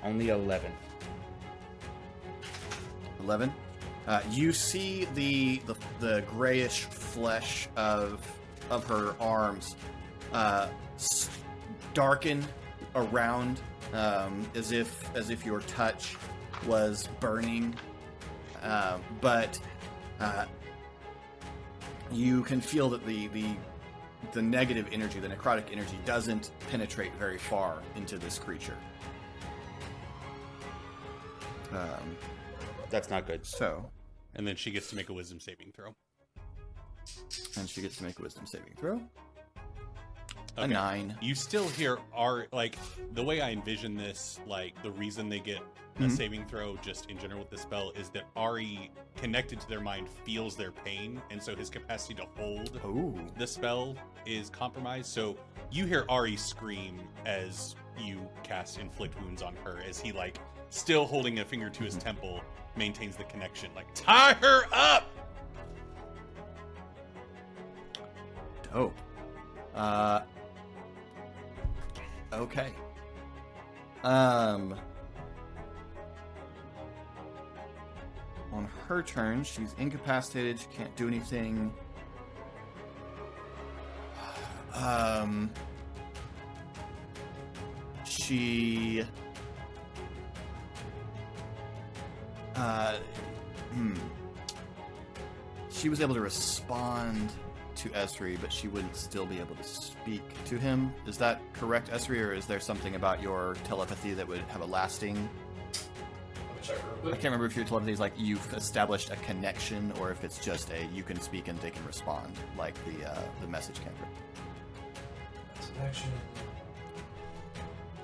S4: Only 11.
S1: 11. You see the grayish flesh of her arms darken around, as if your touch was burning But you can feel that the negative energy, the necrotic energy, doesn't penetrate very far into this creature.
S4: That's not good.
S1: So,
S2: And then she gets to make a wisdom saving throw.
S1: and she gets to make a wisdom saving throw. A
S2: Okay.
S1: 9.
S2: You still hear the way I envision this, like the reason they get a
S1: Mhm.
S2: saving throw just in general with the spell is that Ari, connected to their mind, feels their pain, and so his capacity to hold
S1: Ooh.
S2: the spell is compromised. So you hear Ari scream as you cast inflict wounds on her, as he, like, still holding a finger to his temple, maintains the connection, like, tie her up.
S1: Dope. Okay. On her turn, she's incapacitated. She can't do anything. She. She was able to respond to Esri, but she wouldn't still be able to speak to him. Is that correct, Esri, or is there something about your telepathy that would have a lasting...
S3: Let me check real
S1: I
S3: quick.
S1: can't remember if your telepathy is like you've established a connection, or if it's just a you can speak and they can respond, like the message cantrip.
S3: That's an action.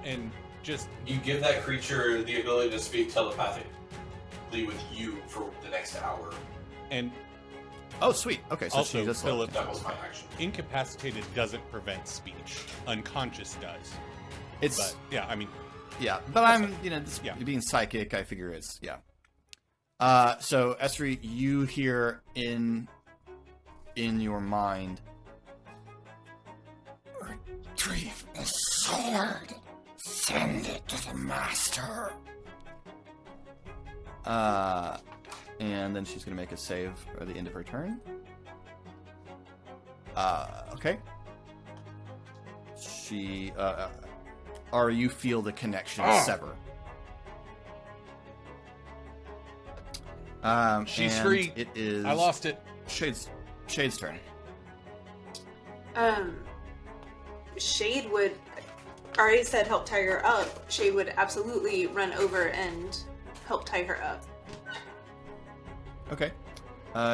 S2: And just
S3: You give that creature the ability to speak telepathically with you for the next hour.
S2: and
S1: Oh, sweet. Okay, so
S2: Also,
S1: she just
S2: Philip-
S3: That was my action.
S2: incapacitated doesn't prevent speech. Unconscious does.
S1: it's
S2: But yeah, I mean,
S1: yeah, but I'm
S2: Yeah.
S1: being psychic. I figure it's So Esri, you hear in your mind.
S6: Retrieve the sword. Send it to the master.
S1: And then she's going to make a save at the end of her turn. Okay. She, or you feel the connection sever.
S2: She's
S1: and
S2: free.
S1: It is.
S2: I lost it.
S1: Shade's turn.
S5: Shade would. Ari said help tie her up. Shade would absolutely run over and help tie her up.
S1: Okay.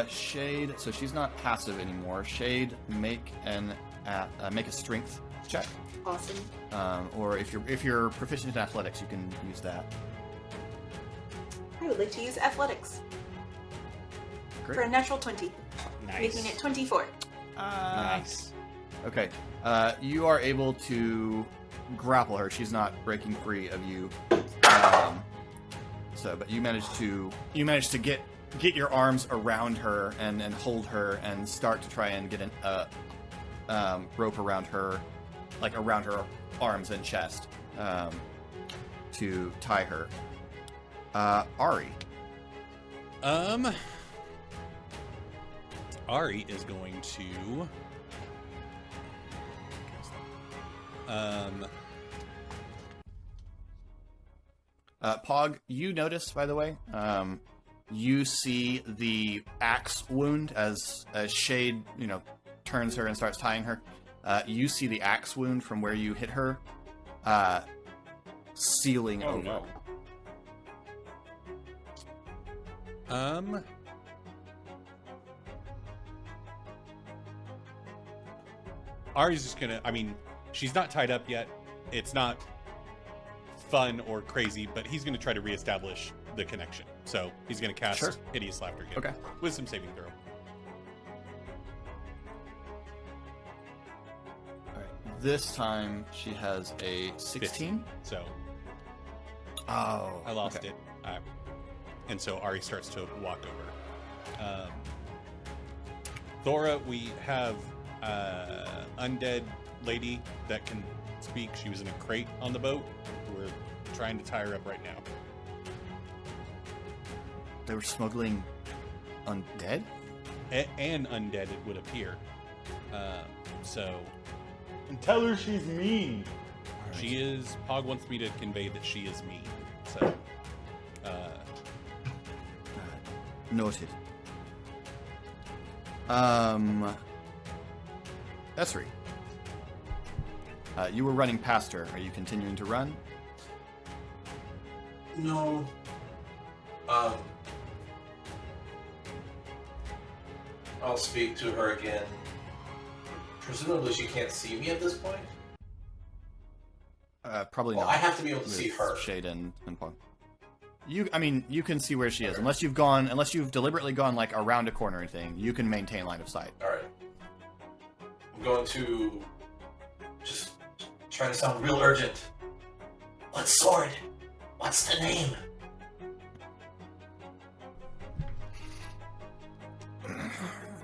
S1: Shade. So she's not passive anymore. Shade, make a strength check.
S5: Awesome.
S1: Or if you're proficient in athletics, you can use that.
S5: I would like to use athletics
S1: Great.
S5: for a natural 20,
S4: Nice.
S5: making it 24.
S4: Nice.
S1: Okay. You are able to grapple her. She's not breaking free of you. But you managed to get your arms around her and hold her and start to try and get an rope around her, like around her arms and chest, to tie her. Ari.
S2: Ari is going to
S1: Pog, you notice, by the way, you see the axe wound as Shade, turns her and starts tying her. You see the axe wound from where you hit her, sealing
S4: Oh
S1: over.
S4: no.
S2: Ari's just gonna, she's not tied up yet. It's not fun or crazy, but he's gonna try to reestablish the connection. So he's gonna cast
S1: Sure.
S2: Hideous Laughter again.
S1: Okay.
S2: Wisdom saving throw.
S1: All right. This time she has a 16.
S2: So
S1: Oh,
S2: I lost
S1: okay.
S2: it. And so Ari starts to walk over. Thora, we have undead lady that can speak. She was in a crate on the boat. We're trying to tie her up right now.
S1: They were smuggling undead?
S2: And undead, it would appear. So
S4: And tell her she's mean.
S2: she is. Pog wants me to convey that she is mean. So
S1: Noted. Esri. You were running past her. Are you continuing to run?
S3: No. I'll speak to her again. Presumably she can't see me at this point?
S1: Probably
S3: Well,
S1: not.
S3: I have to be able to
S1: with
S3: see her.
S1: Shade and Pog. You can see where she is. Unless you've deliberately gone like around a corner or anything, you can maintain line of sight.
S3: Alright. I'm going to just try to sound real urgent. What sword? What's the name?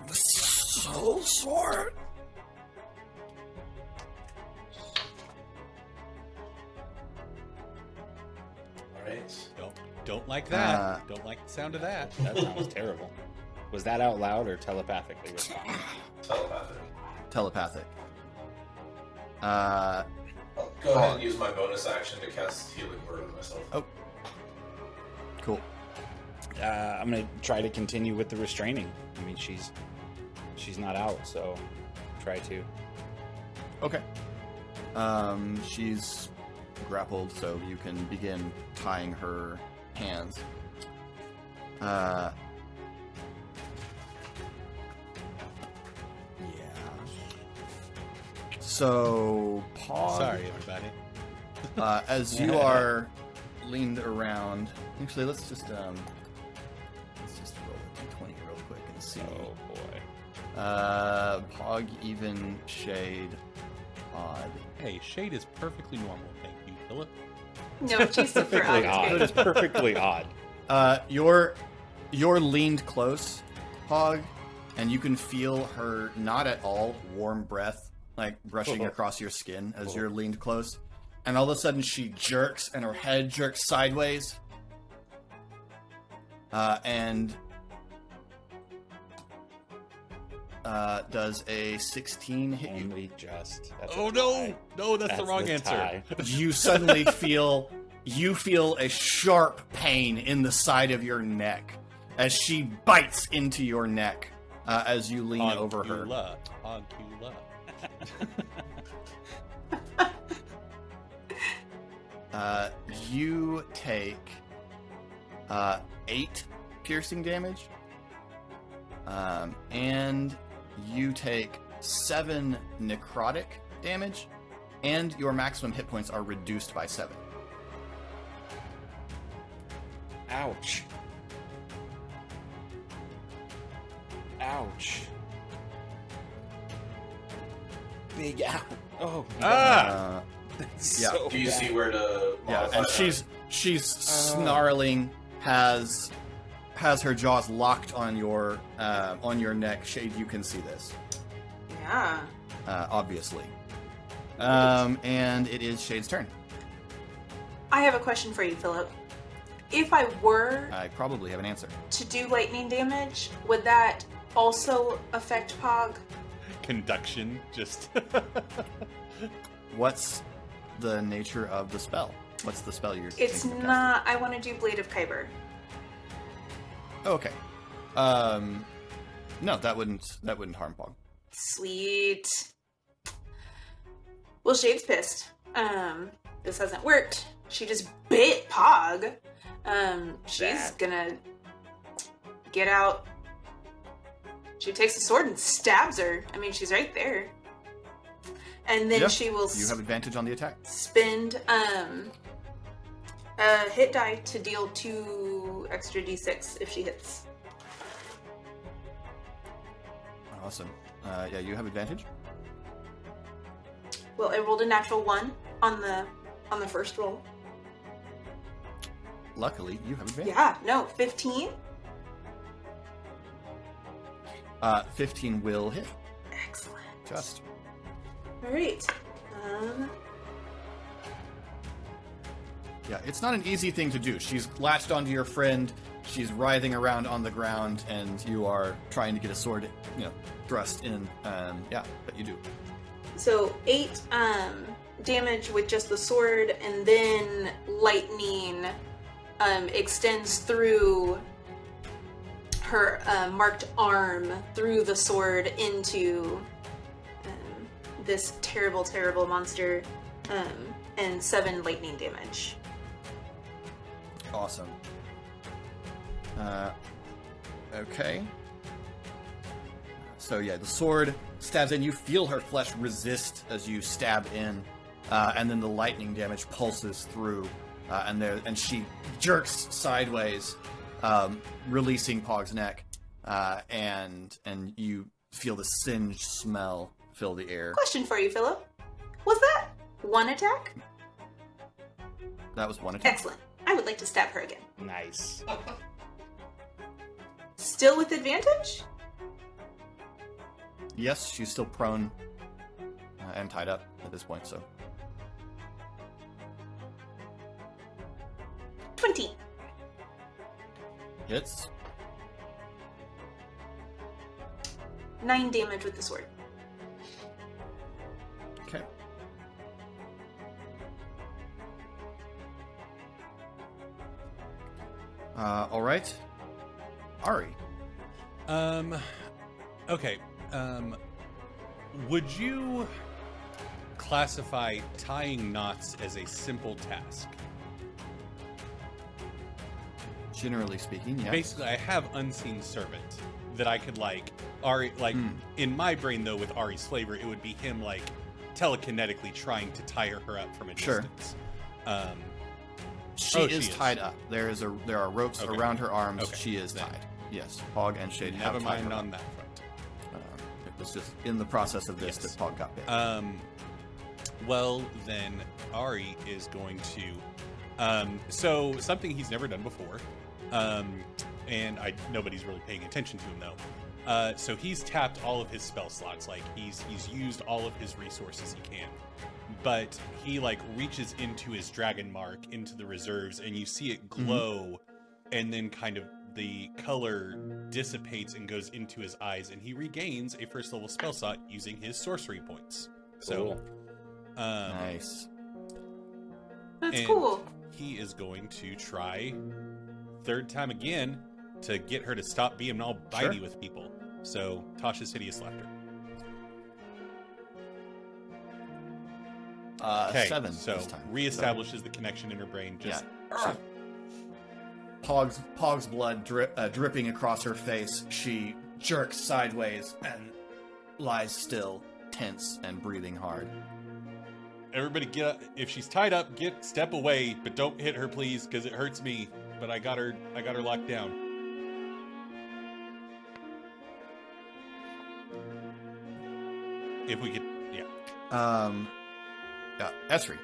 S6: The soul sword.
S3: Alright.
S2: Don't like that. Don't like the sound of that.
S4: That sounds terrible. Was that out loud or telepathically?
S3: Telepathic.
S1: Telepathic.
S3: I'll go ahead and use my bonus action to cast Healing Word on myself.
S1: Oh. Cool.
S4: I'm gonna try to continue with the restraining. I mean, she's not out, so try to.
S1: Okay. She's grappled, so you can begin tying her hands. Yeah. So, Paul.
S2: Sorry, everybody.
S1: As you are leaned around, actually, let's just roll a d20 real quick and see.
S4: Oh boy.
S1: Pog, even, Shade, Odd.
S2: Hey, Shade is perfectly normal. Thank you, Philip.
S5: No, she's super
S4: Perfectly odd. It is
S5: odd.
S4: perfectly odd.
S1: You're leaned close, Pog, and you can feel her not at all warm breath like brushing across your skin as you're leaned close. And all of a sudden she jerks and her head jerks sideways. And does a 16 hit you?
S4: Only just. That's
S2: Oh
S4: a
S2: no!
S4: tie.
S2: No, that's the wrong
S4: the
S2: answer.
S4: tie.
S1: You suddenly feel a sharp pain in the side of your neck as she bites into your neck as you lean over her.
S2: Ogula.
S1: You take 8 piercing damage, and you take 7 necrotic damage, and your maximum hit points are reduced by 7.
S4: Ouch. Ouch. Big ow. Oh.
S2: Ah!
S4: That's
S1: yeah.
S4: so
S3: Do you
S4: bad.
S3: see where to
S1: Yeah,
S3: modify
S1: and
S3: that?
S1: she's snarling, has her jaws locked on your neck. Shade, you can see this,
S5: Yeah.
S1: obviously. And it is Shade's turn.
S5: I have a question for you, Philip. If I were
S1: I probably have an answer.
S5: to do lightning damage, would that also affect Pog?
S2: Conduction, just.
S1: What's the nature of the spell? What's the spell you're
S5: It's
S1: thinking of casting?
S5: not. I want to do Blade of Khyber.
S1: Okay. No, that wouldn't harm Pog.
S5: Sweet. Well, Shade's pissed. This hasn't worked. She just bit Pog. She's
S4: Bad.
S5: gonna get out. She takes the sword and stabs her. I mean, she's right there. And then
S1: Yeah,
S5: she will
S1: You have advantage on the attack.
S5: spend a hit die to deal 2 extra d6 if she hits.
S1: Awesome. Yeah, you have advantage.
S5: Well, I rolled a natural 1 on the first roll.
S1: Luckily, you have advantage.
S5: Yeah, no, 15.
S1: 15 will hit.
S5: Excellent.
S1: Just.
S5: All right.
S1: Yeah, it's not an easy thing to do. She's latched onto your friend. She's writhing around on the ground, and you are trying to get a sword, thrust in. Yeah, but you do.
S5: So 8 damage with just the sword, and then lightning extends through her marked arm through the sword into this terrible, terrible monster, and 7 lightning damage.
S1: Awesome. Okay. So yeah, the sword stabs in. You feel her flesh resist as you stab in, and then the lightning damage pulses through, and she jerks sideways, releasing Pog's neck, and you feel the singed smell fill the air.
S5: Question for you, Philip. Was that one attack?
S1: That was one attack.
S5: Excellent. I would like to stab her again.
S4: Nice.
S5: Still with advantage?
S1: Yes, she's still prone and tied up at this point, so.
S5: 20.
S1: Hits.
S5: 9 damage with the sword.
S1: Okay. All right. Ari.
S2: Okay. Would you classify tying knots as a simple task?
S1: Generally speaking, yes.
S2: Basically, I have unseen servant that I could Ari in my brain though with Ari's flavor, it would be him telekinetically trying to tie her up from a
S1: Sure.
S2: distance.
S1: She is tied up. There are ropes
S2: Okay.
S1: around her arms.
S2: Okay.
S1: She is
S2: Then.
S1: tied. Yes, Pog and Shade have
S2: Never
S1: tied
S2: mind
S1: her
S2: on
S1: up.
S2: that front.
S1: It was just in the process of this
S2: Yes.
S1: that Pog got bit.
S2: Well, then Ari is going to. So something he's never done before, and nobody's really paying attention to him though. So he's tapped all of his spell slots. He's used all of his resources he can, but he reaches into his dragon mark into the reserves, and you see it glow, and then kind of the color dissipates and goes into his eyes, and he regains a first level spell slot using his sorcery points. So,
S1: Nice.
S5: That's
S2: and
S5: cool.
S2: he is going to try third time again to get her to stop being all bitey
S1: Sure.
S2: with people. So Tasha's hideous laughter.
S1: 7
S2: so
S1: this time.
S2: reestablishes the connection in her brain. Just
S1: Pog's blood dripping across her face. She jerks sideways and lies still, tense and breathing hard.
S2: everybody get up. If she's tied up, step away, but don't hit her, please, because it hurts me. But I got her locked down. If we could, yeah.
S1: Yeah, Esri.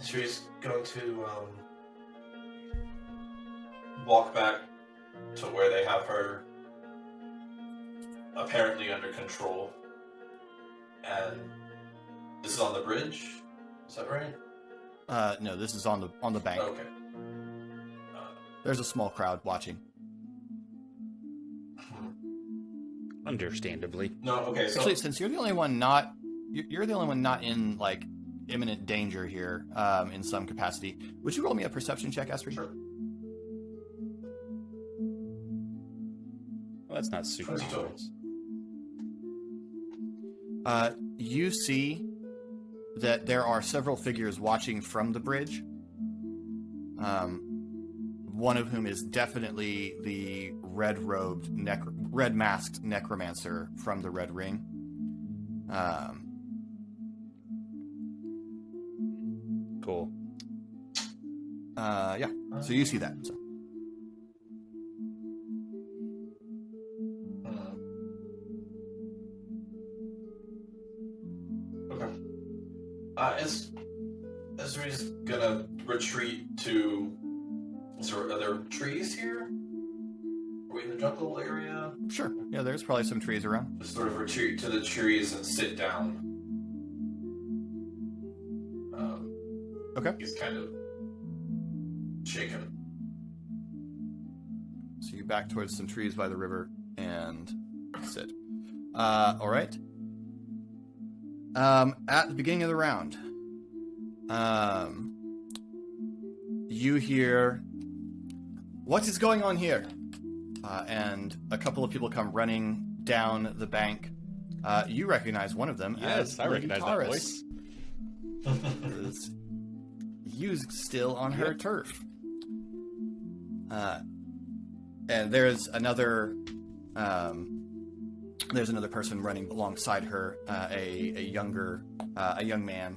S3: She's going to walk back to where they have her apparently under control. And this is on the bridge? Is that right?
S1: No, this is on the bank.
S3: Okay.
S1: There's a small crowd watching.
S4: Understandably.
S3: No, okay, so
S1: Actually, since you're the only one not in like imminent danger here, in some capacity, would you roll me a perception check, Esri?
S3: sure.
S4: Well, that's not super
S3: 20 total.
S4: close.
S1: You see that there are several figures watching from the bridge. One of whom is definitely the red-robed, red-masked necromancer from the Red Ring.
S4: Cool.
S1: Yeah. So you see that. So.
S3: Okay. Ezri's gonna retreat to. Are there trees here? Are we in the jungle area?
S1: Sure. Yeah, there's probably some trees around.
S3: Just sort of retreat to the trees and sit down.
S1: Okay.
S3: He's kind of shaken.
S1: So you back towards some trees by the river and sit. All right. At the beginning of the round, you hear, "What is going on here?" and a couple of people come running down the bank. You recognize one of them.
S2: Yes,
S1: as
S2: I
S1: Lady
S2: recognize
S1: Taurus.
S2: that voice.
S1: Is used still on her turf. And there's another person running alongside her, a young man,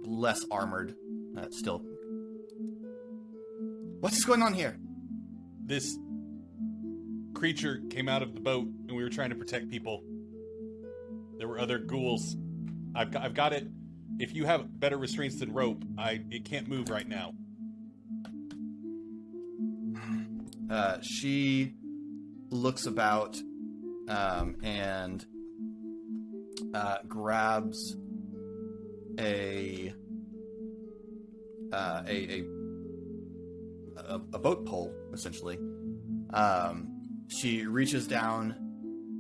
S1: less armored, still. What's going on here?
S2: This creature came out of the boat, and we were trying to protect people. There were other ghouls. I've got it. If you have better restraints than rope, it can't move right now.
S1: She looks about and grabs a boat pole, essentially. She reaches down,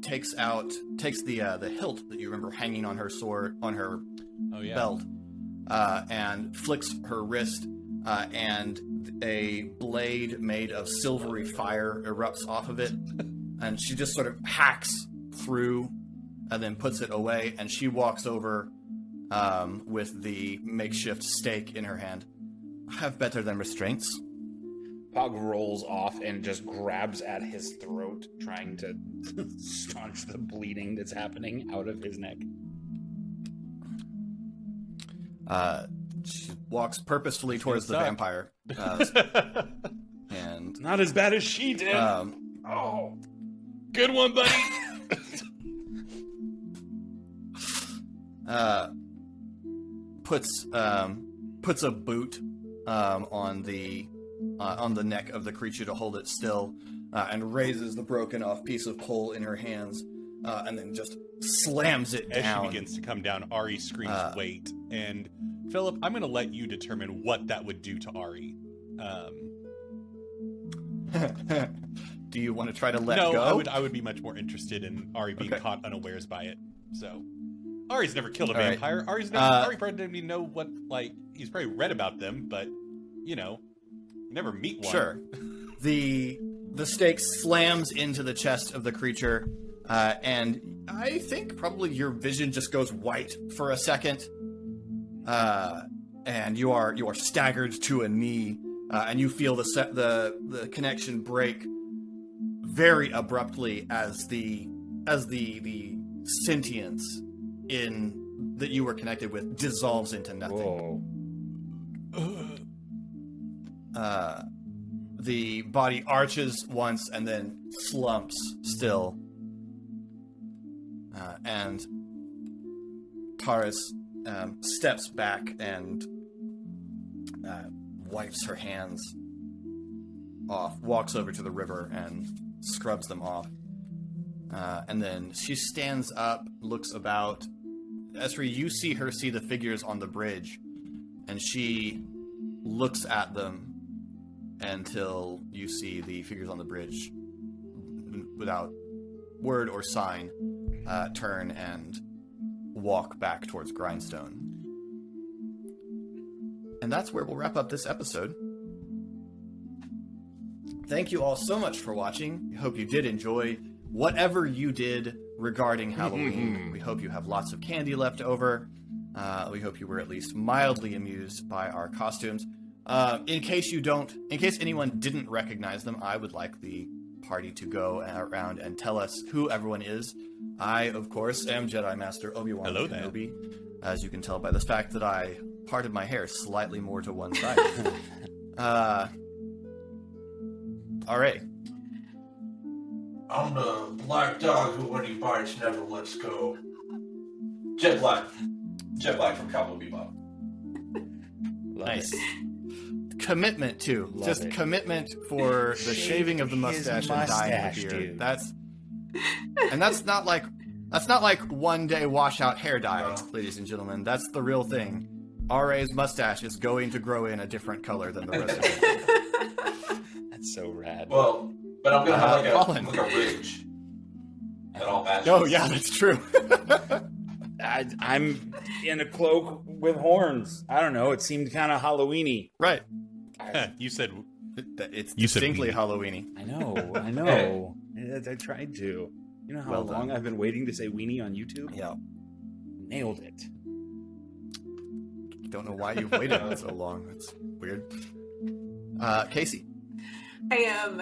S1: takes the hilt that you remember hanging on her sword, on her belt, and flicks her wrist, and a blade made of silvery fire erupts off of it, and she just sort of hacks through and then puts it away, and she walks over with the makeshift stake in her hand. I have better than restraints.
S4: Pog rolls off and just grabs at his throat, trying to staunch the bleeding that's happening out of his neck.
S1: She walks purposefully towards the vampire. And
S4: Not as bad as she did.
S2: Oh, good one, buddy.
S1: Puts a boot on the neck of the creature to hold it still, and raises the broken off piece of pole in her hands, and then just slams it
S2: As
S1: down.
S2: she begins to come down, Ari screams, "Wait!" And Philip, I'm going to let you determine what that would do to Ari.
S1: Do you want to try to let
S2: no,
S1: go?
S2: I would be much more interested in Ari being
S1: Okay.
S2: caught unawares by it. So, Ari's never killed a
S1: All right.
S2: vampire. Ari probably didn't even know what, he's probably read about them, but, you never meet one.
S1: Sure. The stake slams into the chest of the creature, and I think probably your vision just goes white for a second, and you are staggered to a knee, and you feel the connection break very abruptly as the sentience in that you were connected with dissolves into nothing.
S4: Whoa.
S1: The body arches once and then slumps still. And Taurus steps back and wipes her hands off, walks over to the river and scrubs them off. And then she stands up, looks about. Esri, you see her see the figures on the bridge, and she looks at them until you see the figures on the bridge, without word or sign, turn and walk back towards Grindstone. And that's where we'll wrap up this episode. Thank you all so much for watching. We hope you did enjoy whatever you did regarding Halloween. We hope you have lots of candy left over. We hope you were at least mildly amused by our costumes. In case anyone didn't recognize them, I would like the party to go around and tell us who everyone is. I, of course, am Jedi Master Obi-Wan
S2: Hello there.
S1: Kenobi, as you can tell by the fact that I parted my hair slightly more to one side. Alright.
S3: I'm the black dog who, when he bites, never lets go. Jet Black. Jet Black from Cowboy Bebop.
S1: Nice. Commitment too.
S4: Love
S1: Just
S4: it.
S1: commitment for the shaving of the mustache and dyeing the beard.
S4: Dude.
S1: That's not like one day washout hair dye, ladies and gentlemen. That's the real thing. RA's mustache is going to grow in a different color than the rest of it.
S4: That's so rad.
S3: Well, but I'm gonna have
S1: Colin.
S3: like a ridge. And all matches.
S1: Oh yeah, that's true.
S4: I'm in a cloak with horns. I don't know. It seemed kind of Halloween-y.
S1: Right.
S2: You said
S1: It's
S2: You said
S1: distinctly
S2: weenie.
S1: Halloweeny.
S4: I know. I tried to. You know how
S1: Well
S4: long
S1: done.
S4: I've been waiting to say weenie on YouTube?
S1: Yeah.
S4: Nailed it.
S1: Don't know why you've waited so long. It's weird. Casey.
S5: I am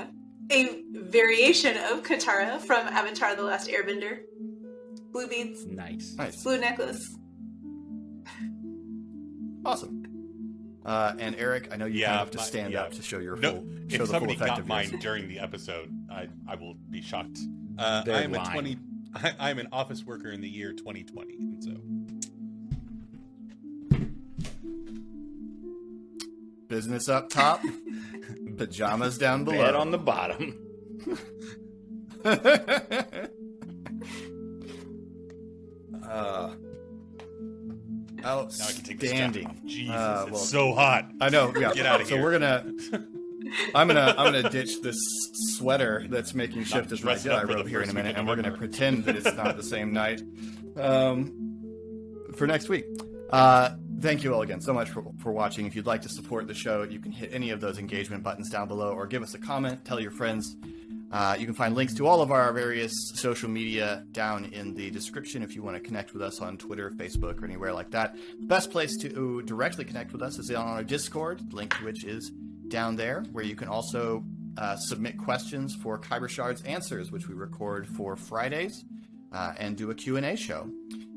S5: a variation of Katara from Avatar: The Last Airbender. Blue beads,
S4: Nice.
S1: Nice.
S5: blue necklace.
S1: Awesome. And Eric, I know you
S2: Yeah,
S1: kind of have to
S2: my-
S1: stand
S2: yeah.
S1: up to show your
S2: No,
S1: full, show
S2: if
S1: the full
S2: somebody
S1: effect
S2: got
S1: of
S2: mine
S1: yours.
S2: during the episode, I will be shocked.
S4: They're
S2: I am
S4: lying.
S2: I'm an office worker in the year 2020, and so
S1: Business up top, pajamas down below.
S4: Bed on the bottom.
S2: now I can take this jacket
S1: Outstanding.
S2: off. Jesus,
S1: well,
S2: it's so hot.
S1: I know. Yeah.
S2: Get outta
S1: So
S2: here.
S1: we're gonna. I'm gonna ditch this sweater that's making shift as my
S2: dressing up
S1: Jedi
S2: for the
S1: robe here in a
S2: first
S1: minute,
S2: week
S1: and
S2: of
S1: we're gonna
S2: November.
S1: pretend that it's not the same night for next week. Thank you all again so much for watching. If you'd like to support the show, you can hit any of those engagement buttons down below, or give us a comment, tell your friends. You can find links to all of our various social media down in the description if you want to connect with us on Twitter, Facebook, or anywhere like that. The best place to directly connect with us is on our Discord, link to which is down there, where you can also submit questions for Khyber Shards Answers, which we record for Fridays, and do a Q&A show.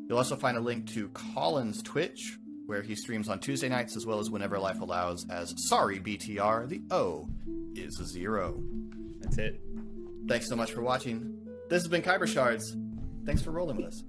S1: You'll also find a link to Colin's Twitch, where he streams on Tuesday nights as well as whenever life allows as Sorry BTR. The O is a 0.
S4: That's it.
S1: Thanks so much for watching. This has been Khyber Shards. Thanks for rolling with us.